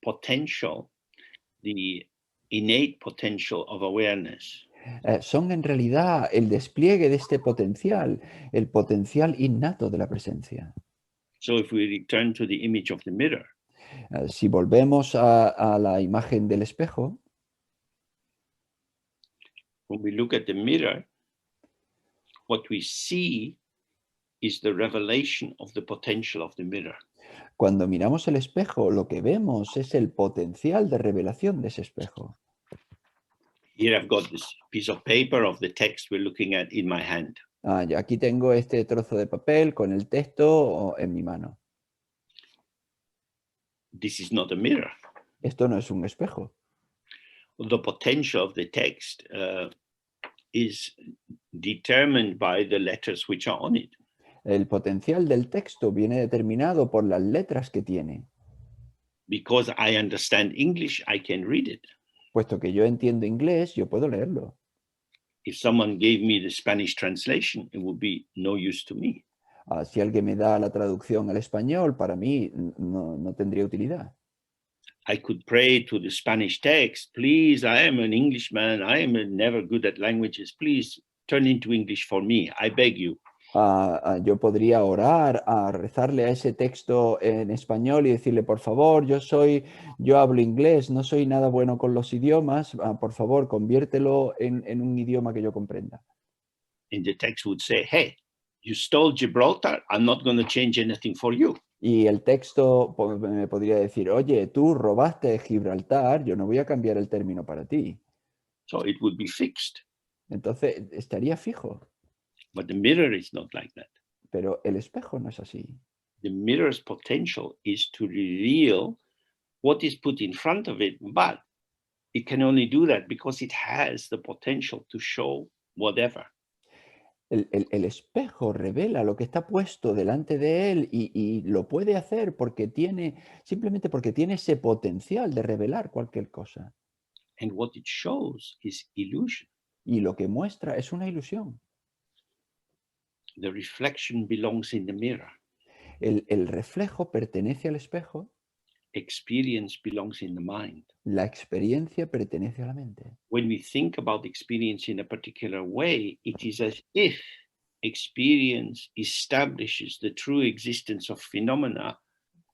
potential, the innate potential of awareness. son en realidad el despliegue de este potencial, el potencial innato de la presencia. So if we return to the image of the mirror, Si volvemos a la imagen del espejo, when we look at the mirror, what we see is the revelation of the potential of the mirror. cuando miramos el espejo, lo que vemos es el potencial de revelación de ese espejo. Here I've got this piece of paper of the text we're looking at in my hand. Yo aquí tengo este trozo de papel con el texto en mi mano. This is not a mirror. Esto no es un espejo. The potential of the text is determined by the letters which are on it. El potencial del texto viene determinado por las letras que tiene. Because I understand English, I can read it. Puesto que yo entiendo inglés, yo puedo leerlo. If someone gave me the Spanish translation, it would be no use to me. Si alguien me da la traducción al español, para mí no tendría utilidad. I could pray to the Spanish text, please, I am an Englishman, I am never good at languages, please turn into English for me, I beg you. Yo podría orar, rezarle a ese texto en español y decirle, por favor, yo hablo inglés, no soy nada bueno con los idiomas, por favor, conviértelo en un idioma que yo comprenda. And the text would say, hey, you stole Gibraltar, I'm not going to change anything for you. Y el texto me podría decir, oye, tú robaste Gibraltar, yo no voy a cambiar el término para ti. So it would be fixed. Entonces, estaría fijo. But the mirror is not like that. Pero el espejo no es así. The mirror's potential is to reveal what is put in front of it, but it can only do that because it has the potential to show whatever. El espejo revela lo que está puesto delante de él y lo puede hacer simplemente porque tiene ese potencial de revelar cualquier cosa. And what it shows is illusion. Y lo que muestra es una ilusión. The reflection belongs in the mirror. El reflejo pertenece al espejo. Experience belongs in the mind. La experiencia pertenece a la mente. When we think about experience in a particular way, it is as if experience establishes the true existence of phenomena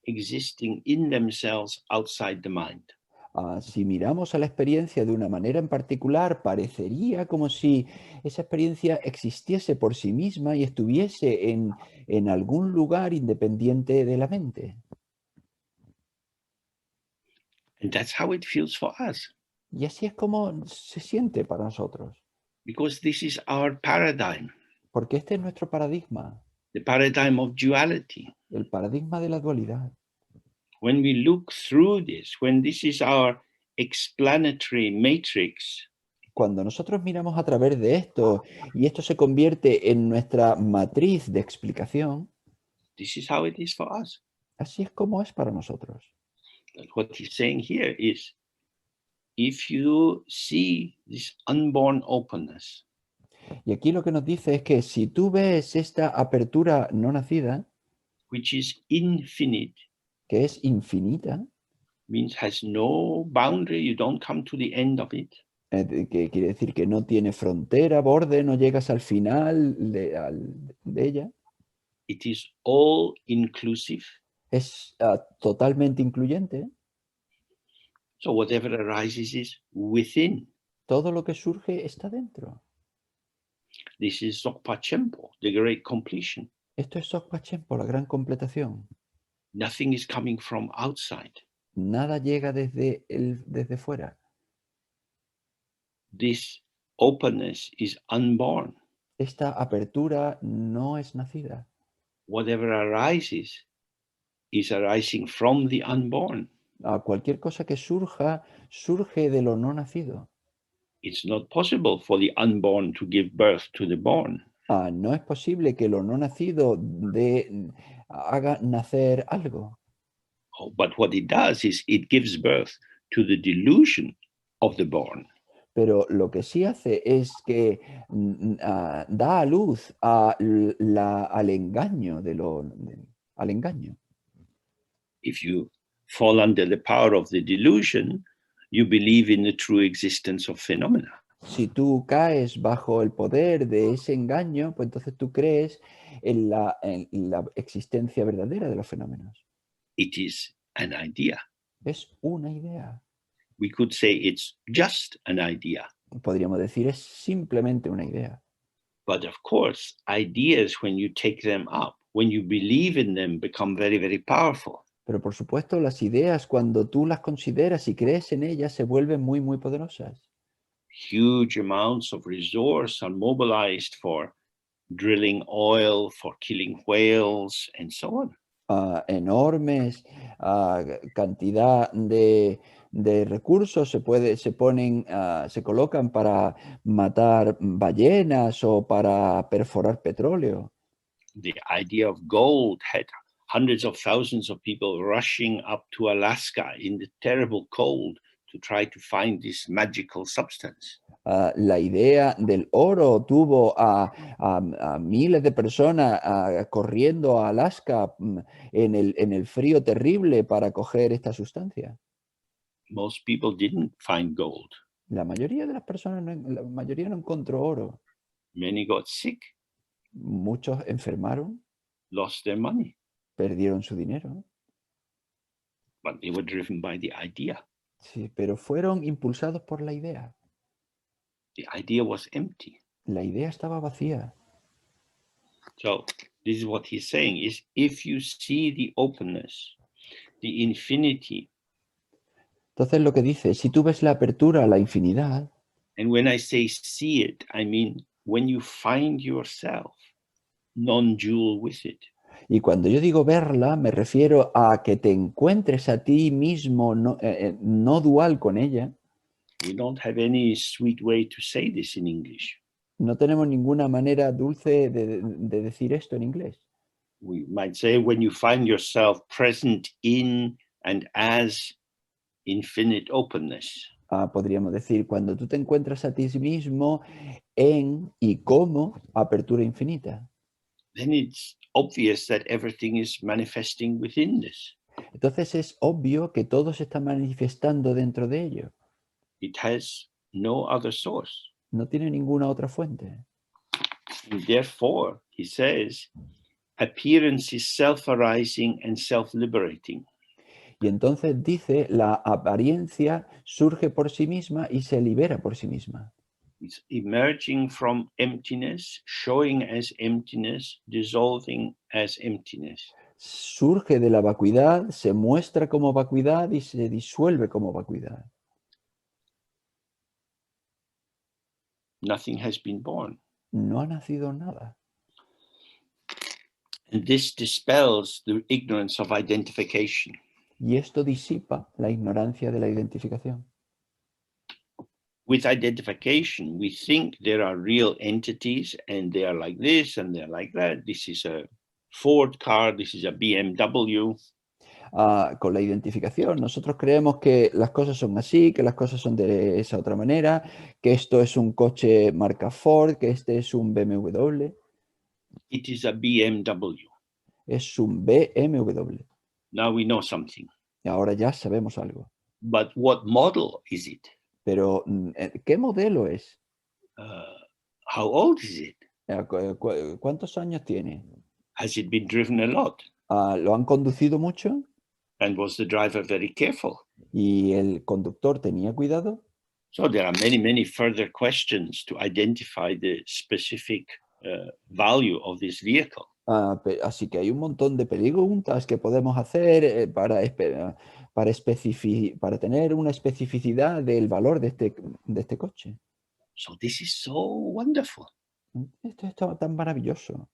existing in themselves outside the mind. Si miramos a la experiencia de una manera en particular, parecería como si esa experiencia existiese por sí misma y estuviese en algún lugar independiente de la mente. And that's how it feels for us, Y así es como se siente para nosotros, because this is our paradigm, porque este es nuestro paradigma, the paradigm of duality. el paradigma de la dualidad. When we look through this, when this is our explanatory matrix, Cuando nosotros miramos a través de esto y esto se convierte en nuestra matriz de explicación, this is how it is for us. así es como es para nosotros. But what he's saying here is, if you see this unborn openness, Y aquí lo que nos dice es que si tú ves esta apertura no nacida, which is infinite, que es infinita, means has no boundary, you don't come to the end of it. que quiere decir que no tiene frontera, borde, no llegas al final de ella, It is all inclusive. es totalmente incluyente. So whatever arises is within. Todo lo que surge está dentro. This is Dzogpa Chenpo, the great completion. Esto es Dzogpa Chenpo, la gran completación. Nothing is coming from outside. Nada llega desde fuera. This openness is unborn. Esta apertura no es nacida. Whatever arises is arising from the unborn. Cualquier cosa que surja, surge de lo no nacido. It's not possible for the unborn to give birth to the born. No es posible que lo no nacido haga nacer algo. But what it does is it gives birth to the delusion of the born. Pero lo que sí hace es que da a luz al engaño al engaño. If you fall under the power of the delusion, you believe in the true existence of phenomena. Si tú caes bajo el poder de ese engaño, pues entonces tú crees en la existencia verdadera de los fenómenos. It is an idea. Es una idea. We could say it's just an idea. Podríamos decir, es simplemente una idea. But of course, ideas, when you take them up, when you believe in them, become very, very powerful. Pero por supuesto, las ideas, cuando tú las consideras y crees en ellas, se vuelven muy, muy poderosas. Huge amounts of resource are mobilized for drilling oil, for killing whales, and so on. Enormes cantidad de recursos se colocan para matar ballenas o para perforar petróleo. The idea of gold had hundreds of thousands of people rushing up to Alaska in the terrible cold to try to find this magical substance. La idea del oro tuvo a miles de personas corriendo a Alaska en el frío terrible para coger esta sustancia. Most people didn't find gold. La mayoría de las personas, la mayoría no encontró oro. Many got sick, Muchos enfermaron, lost their money, perdieron su dinero. but they were driven by the idea. Sí, pero fueron impulsados por la idea. The idea was empty. La idea estaba vacía. So this is what he's saying is, if you see the openness, the infinity, Entonces lo que dice, si tú ves la apertura a la infinidad, and when I say see it, I mean when you find yourself non-dual with it. y cuando yo digo verla, me refiero a que te encuentres a ti mismo no dual con ella. We don't have any sweet way to say this in English. No tenemos ninguna manera dulce de decir esto en inglés. We might say when you find yourself present in and as infinite openness. Podríamos decir, cuando tú te encuentras a ti mismo en y como apertura infinita. Then it's obvious that everything is manifesting within this. Entonces es obvio que todo se está manifestando dentro de ello. It has no other source. No tiene ninguna otra fuente. And therefore, he says, appearance is self-arising and self-liberating. Y entonces dice, la apariencia surge por sí misma y se libera por sí misma. It's emerging from emptiness, showing as emptiness, dissolving as emptiness. Surge de la vacuidad, se muestra como vacuidad y se disuelve como vacuidad. Nothing has been born. No ha nacido nada. And this dispels the ignorance of identification. Y esto disipa la ignorancia de la identificación. With identification, we think there are real entities and they are like this and they're like that. This is a Ford car, this is a BMW. Con la identificación, nosotros creemos que las cosas son así, que las cosas son de esa otra manera, que esto es un coche marca Ford, que este es un BMW. It is a BMW. Es un BMW. Now we know something. Y ahora ya sabemos algo. But what model is it? Pero, ¿qué modelo es? How old is it? ¿Cuántos años tiene? Has it been driven a lot? ¿Lo han conducido mucho? And was the driver very careful? ¿Y el conductor tenía cuidado? So there are many, many further questions to identify the specific value of this vehicle. Así que hay un montón de preguntas que podemos hacer para tener una especificidad del valor de este coche. So this is so wonderful. Esto es tan maravilloso.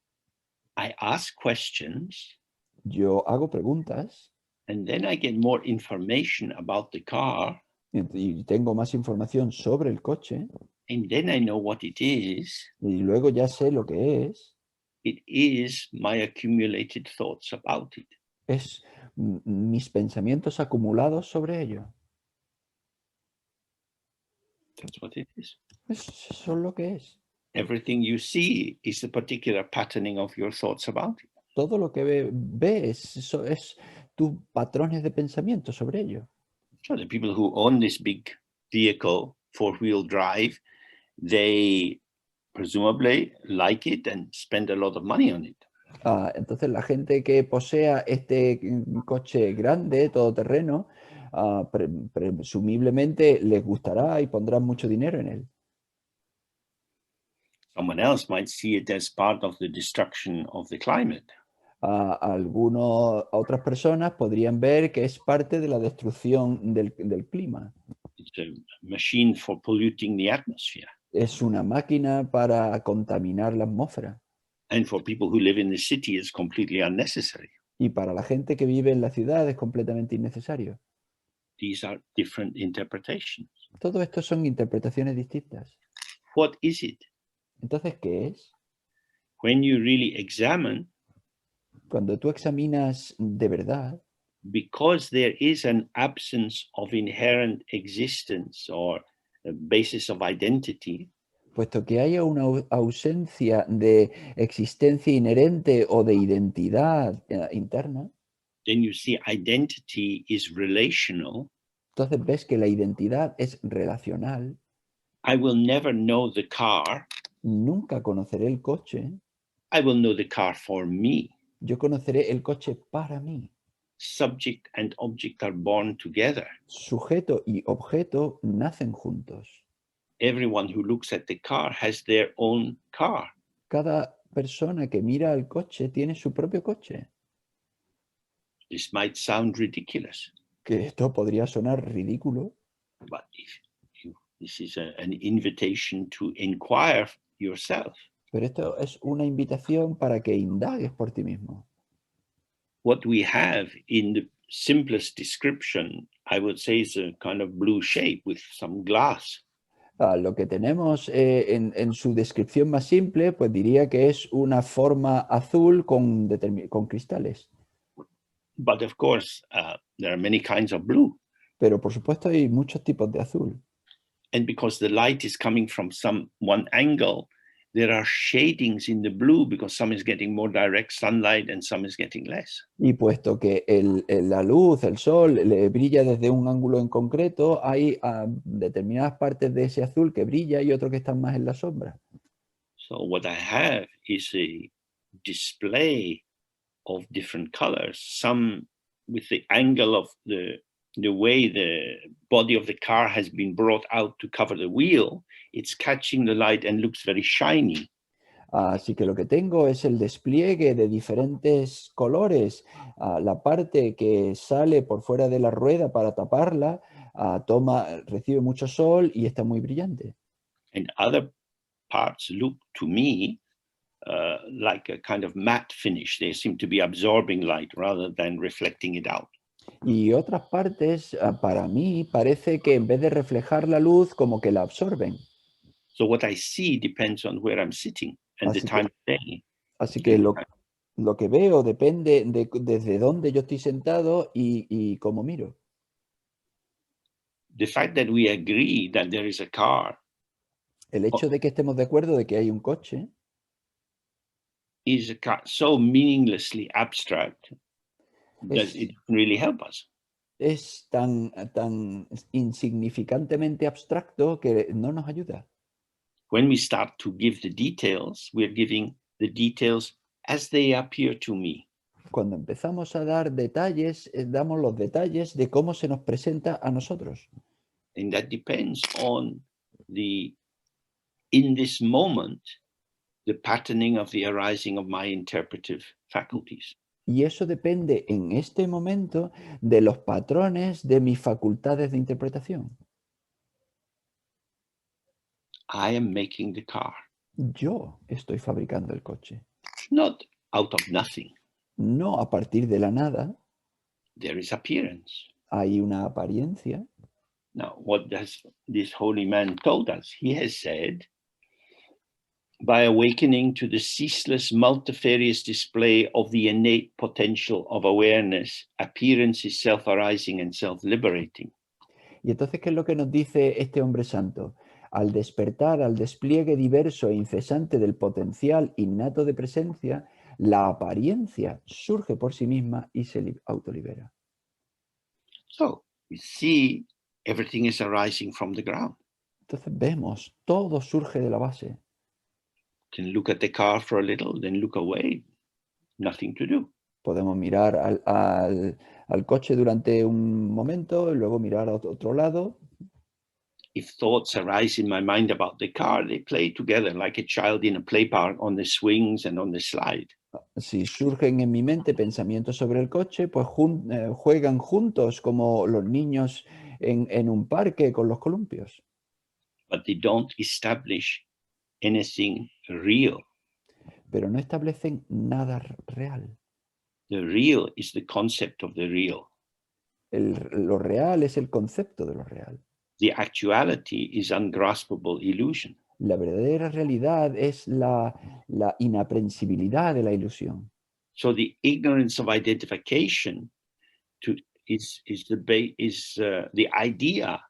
I ask questions. Yo hago preguntas And then I get more information about the car. y tengo más información sobre el coche And then I know what it is. y luego ya sé lo que es. It is my accumulated thoughts about it. Es mis pensamientos acumulados sobre ello. That's what it is. Eso es lo que es. Everything you see is the particular patterning of your thoughts about it. Todo lo que ves es tus patrones de pensamiento sobre ello. So the people who own this big vehicle, four-wheel drive, they presumably like it and spend a lot of money on it. Entonces la gente que posea este coche grande, todoterreno, presumiblemente les gustará y pondrán mucho dinero en él. Someone else might see it as part of the destruction of the climate. Otras personas podrían ver que es parte de la destrucción del clima. It's a machine for polluting the atmosphere. Es una máquina para contaminar la atmósfera. And for people who live in the city, it's completely unnecessary. Y para la gente que vive en la ciudad es completamente innecesario. These are different interpretations. Todo esto son interpretaciones distintas. What is it? Entonces, ¿qué es? When you really examine, Cuando tú examinas de verdad, because there is an absence of inherent existence or a basis of identity, puesto que haya una ausencia de existencia inherente o de identidad interna, then you see identity is relational. entonces ves que la identidad es relacional. I will never know the car. Nunca conoceré el coche. I will know the car for me. Yo conoceré el coche para mí. Subject and object are born together. Sujeto y objeto nacen juntos. Everyone who looks at the car has their own car. Cada persona que mira al coche tiene su propio coche. This might sound ridiculous, Que esto podría sonar ridículo, but this is an invitation to inquire yourself. pero esto es una invitación para que indagues por ti mismo. What we have in the simplest description, I would say, is a kind of blue shape with some glass. Lo que tenemos en su descripción más simple, pues diría que es una forma azul con cristales. But of course, there are many kinds of blue. Pero por supuesto hay muchos tipos de azul. And because the light is coming from one angle, there are shadings in the blue because some is getting more direct sunlight and some is getting less. Y puesto que la luz, el sol, le brilla desde un ángulo en concreto, hay determinadas partes de ese azul que brilla y otros que están más en la sombra. So what I have is a display of different colors, some with the angle of the way the body of the car has been brought out to cover the wheel, it's catching the light and looks very shiny. Así que lo que tengo es el despliegue de diferentes colores. La parte que sale por fuera de la rueda para taparla, recibe mucho sol y está muy brillante. And other parts look to me like a kind of matte finish. They seem to be absorbing light rather than reflecting it out. Y otras partes, para mí, parece que en vez de reflejar la luz, como que la absorben. So what I see depends on where I'm sitting and the Así que, time of day. así que lo que veo depende desde dónde yo estoy sentado y cómo miro. The fact that we agree that there is a car El hecho de que estemos de acuerdo de que hay un coche is so meaninglessly abstract that it doesn't really help us. es tan insignificantemente abstracto que no nos ayuda. When we start to give the details, we're giving the details as they appear to me. Cuando empezamos a dar detalles, damos los detalles de cómo se nos presenta a nosotros. And that depends on in this moment, the patterning of the arising of my interpretive faculties. Y eso depende en este momento de los patrones de mis facultades de interpretación. I am making the car. Yo estoy fabricando el coche. Not out of nothing. No a partir de la nada. There is appearance. Hay una apariencia. Now, what does this holy man told us? He has said, by awakening to the ceaseless multifarious display of the innate potential of awareness, appearance is self-arising and self-liberating. Y entonces, ¿qué es lo que nos dice este hombre santo? Al despertar al despliegue diverso e incesante del potencial innato de presencia, la apariencia surge por sí misma y se autolibera. So we see everything is arising from the ground. Entonces vemos, todo surge de la base. Can look at the car for a little, then look away. Nothing to do. Podemos mirar al coche durante un momento y luego mirar a otro lado. If thoughts arise in my mind about the car, they play together like a child in a play park on the swings and on the slide. Si surgen en mi mente pensamientos sobre el coche, pues juegan juntos como los niños en un parque con los columpios. But they don't establish anything real. Pero no establecen nada real. The real is the concept of the real. Lo real es el concepto de lo real. The actuality is ungraspable illusion. La verdadera realidad es la inaprensibilidad de la ilusión. So the ignorance of identification is the idea.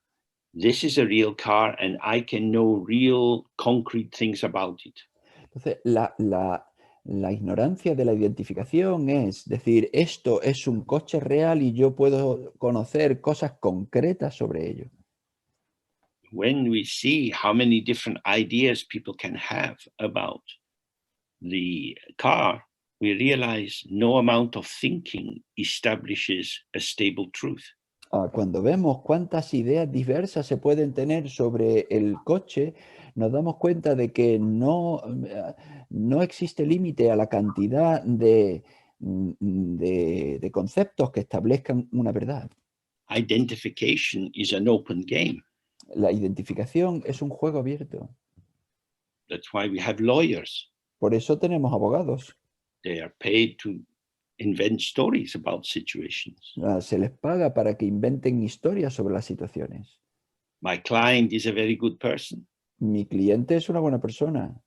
This is a real car, and I can know real concrete things about it. Entonces, la ignorancia de la identificación es decir, esto es un coche real y yo puedo conocer cosas concretas sobre ello. When we see how many different ideas people can have about the car, we realize no amount of thinking establishes a stable truth. Cuando vemos cuántas ideas diversas se pueden tener sobre el coche, nos damos cuenta de que no existe límite a la cantidad de conceptos que establezcan una verdad. Identification is an open game. La identificación es un juego abierto. That's why we have lawyers. Por eso tenemos abogados. They are paid to invent stories about situations. Se les paga para que inventen historias sobre las situaciones. My client is a very good person. Mi cliente es una buena persona.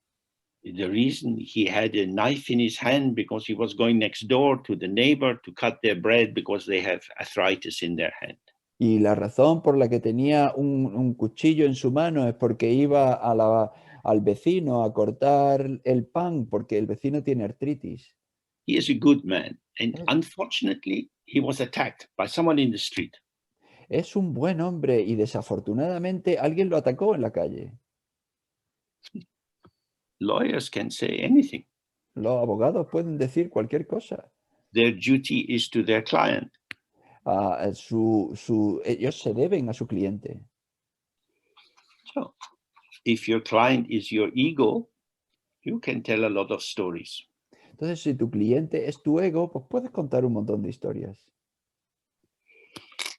The reason he had a knife in his hand because he was going next door to the neighbor to cut their bread because they have arthritis in their hand. Y la razón por la que tenía un cuchillo en su mano es porque iba al vecino a cortar el pan porque el vecino tiene artritis. He is a good man, and unfortunately, he was attacked by someone in the street. Es un buen hombre y desafortunadamente alguien lo atacó en la calle. Lawyers can say anything. Los abogados pueden decir cualquier cosa. their duty is to their client. Ellos se deben a su cliente. So if your client is your ego, you can tell a lot of stories. Entonces, si tu cliente es tu ego, pues puedes contar un montón de historias.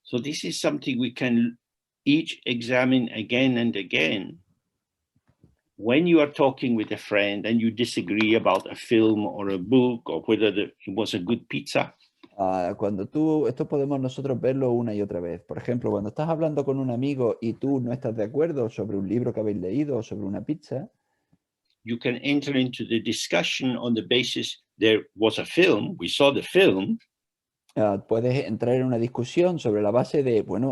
So this is something we can each examine again and again. When you are talking with a friend and you disagree about a film or a book or whether it was a good pizza, Esto podemos nosotros verlo una y otra vez. Por ejemplo, cuando estás hablando con un amigo y tú no estás de acuerdo sobre un libro que habéis leído o sobre una pizza, you can enter into the discussion on the basis there was a film, we saw the film, puedes entrar en una discusión sobre la base de, bueno,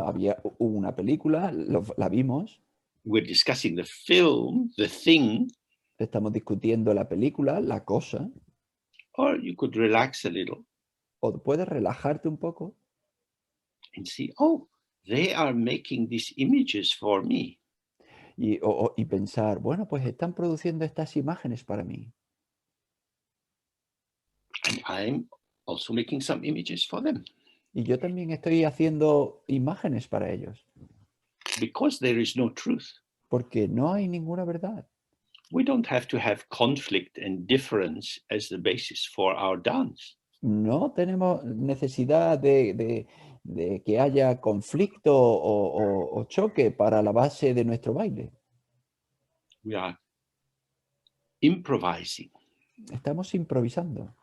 hubo una película, la vimos, we're discussing the film, the thing, estamos discutiendo la película, la cosa, or you could relax a little o puedes relajarte un poco and see, oh, they are making these images for me. y pensar, bueno, pues están produciendo estas imágenes para mí. And I'm also making some images for them. Y yo también estoy haciendo imágenes para ellos, Because there is no truth, porque no hay ninguna verdad. we don't have to have conflict and difference as the basis for our dance. No tenemos necesidad de que haya conflicto o choque para la base de nuestro baile. We are improvising. Estamos improvisando.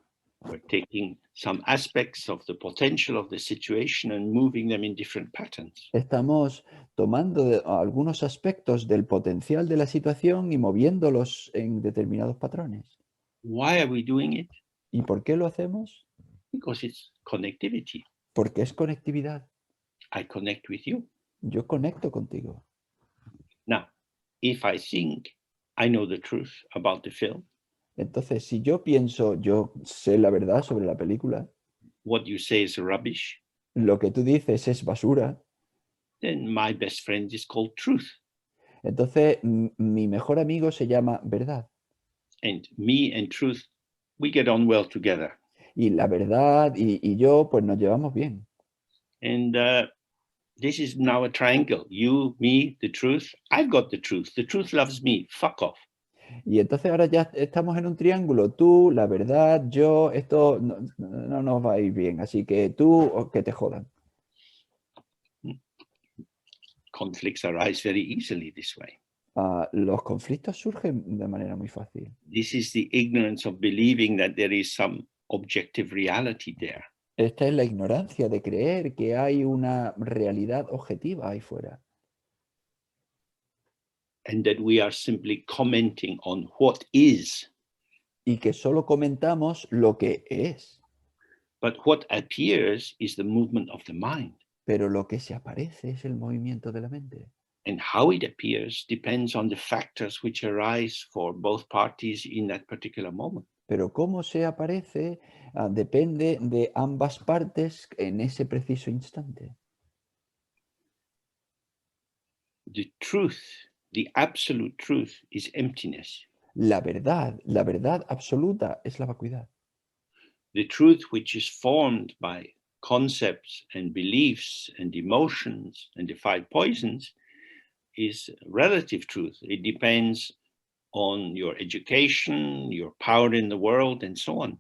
We're taking some aspects of the potential of the situation and moving them in different patterns. Estamos tomando algunos aspectos del potencial de la situación y moviéndolos en determinados patrones. Why are we doing it? ¿Y por qué lo hacemos? Because it's connectivity. Porque es conectividad. I connect with you. Yo conecto contigo. Now, if I think I know the truth about the film, Entonces, si yo pienso, yo sé la verdad sobre la película, what you say is rubbish, lo que tú dices es basura, then my best friend is called truth. entonces mi mejor amigo se llama verdad. And me and truth, we get on well together. Y la verdad y yo, pues nos llevamos bien. And this is now a triangle. You, me, the truth. I've got the truth. The truth loves me. Fuck off. Y entonces ahora ya estamos en un triángulo. Tú, la verdad, yo, esto no nos va a ir bien. Así que tú, que te jodan. Conflicts arise very easily this way. Los conflictos surgen de manera muy fácil. This is the ignorance of believing that there is some objective reality there. Esta es la ignorancia de creer que hay una realidad objetiva ahí fuera. And that we are simply commenting on what is. Y que solo comentamos lo que es. But what appears is the movement of the mind. Pero lo que se aparece es el movimiento de la mente. And how it appears depends on the factors which arise for both parties in that particular moment. Pero cómo se aparece depende de ambas partes en ese preciso instante. The truth, the absolute truth, is emptiness. La verdad absoluta es la vacuidad. The truth which is formed by concepts and beliefs and emotions and the five poisons is relative truth. It depends on your education, your power in the world, and so on.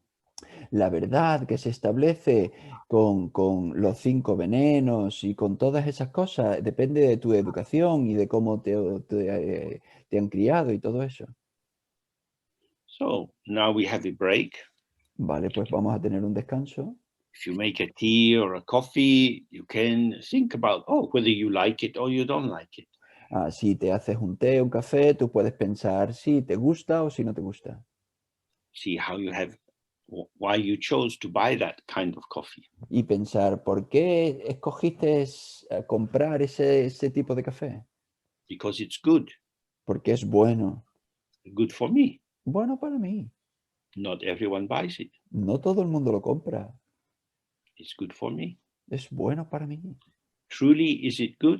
La verdad que se establece con los 5 venenos y con todas esas cosas depende de tu educación y de cómo te han criado y todo eso. So now we have a break. Vale, pues vamos a tener un descanso. If you make a tea or a coffee, you can think about, whether you like it or you don't like it. Si te haces un té, un café, tú puedes pensar si te gusta o si no te gusta. See why you chose to buy that kind of coffee. Y pensar, ¿por qué escogiste comprar ese tipo de café? Because it's good. Porque es bueno. Good for me. Bueno para mí. Not everyone buys it. No todo el mundo lo compra. It's good for me. Es bueno para mí. Truly, is it good?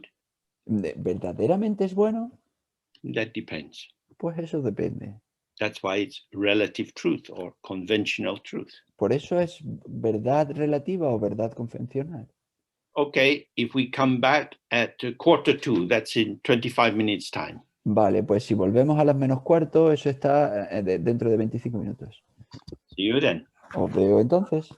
¿Verdaderamente es bueno? That depends. Pues eso depende. That's why it's relative truth or conventional truth. Por eso es verdad relativa o verdad convencional. Okay, if we come back at 1:45, that's in 25 minutes time. Vale, pues si volvemos a las menos cuarto, eso está dentro de 25 minutos. See you then. Os veo entonces.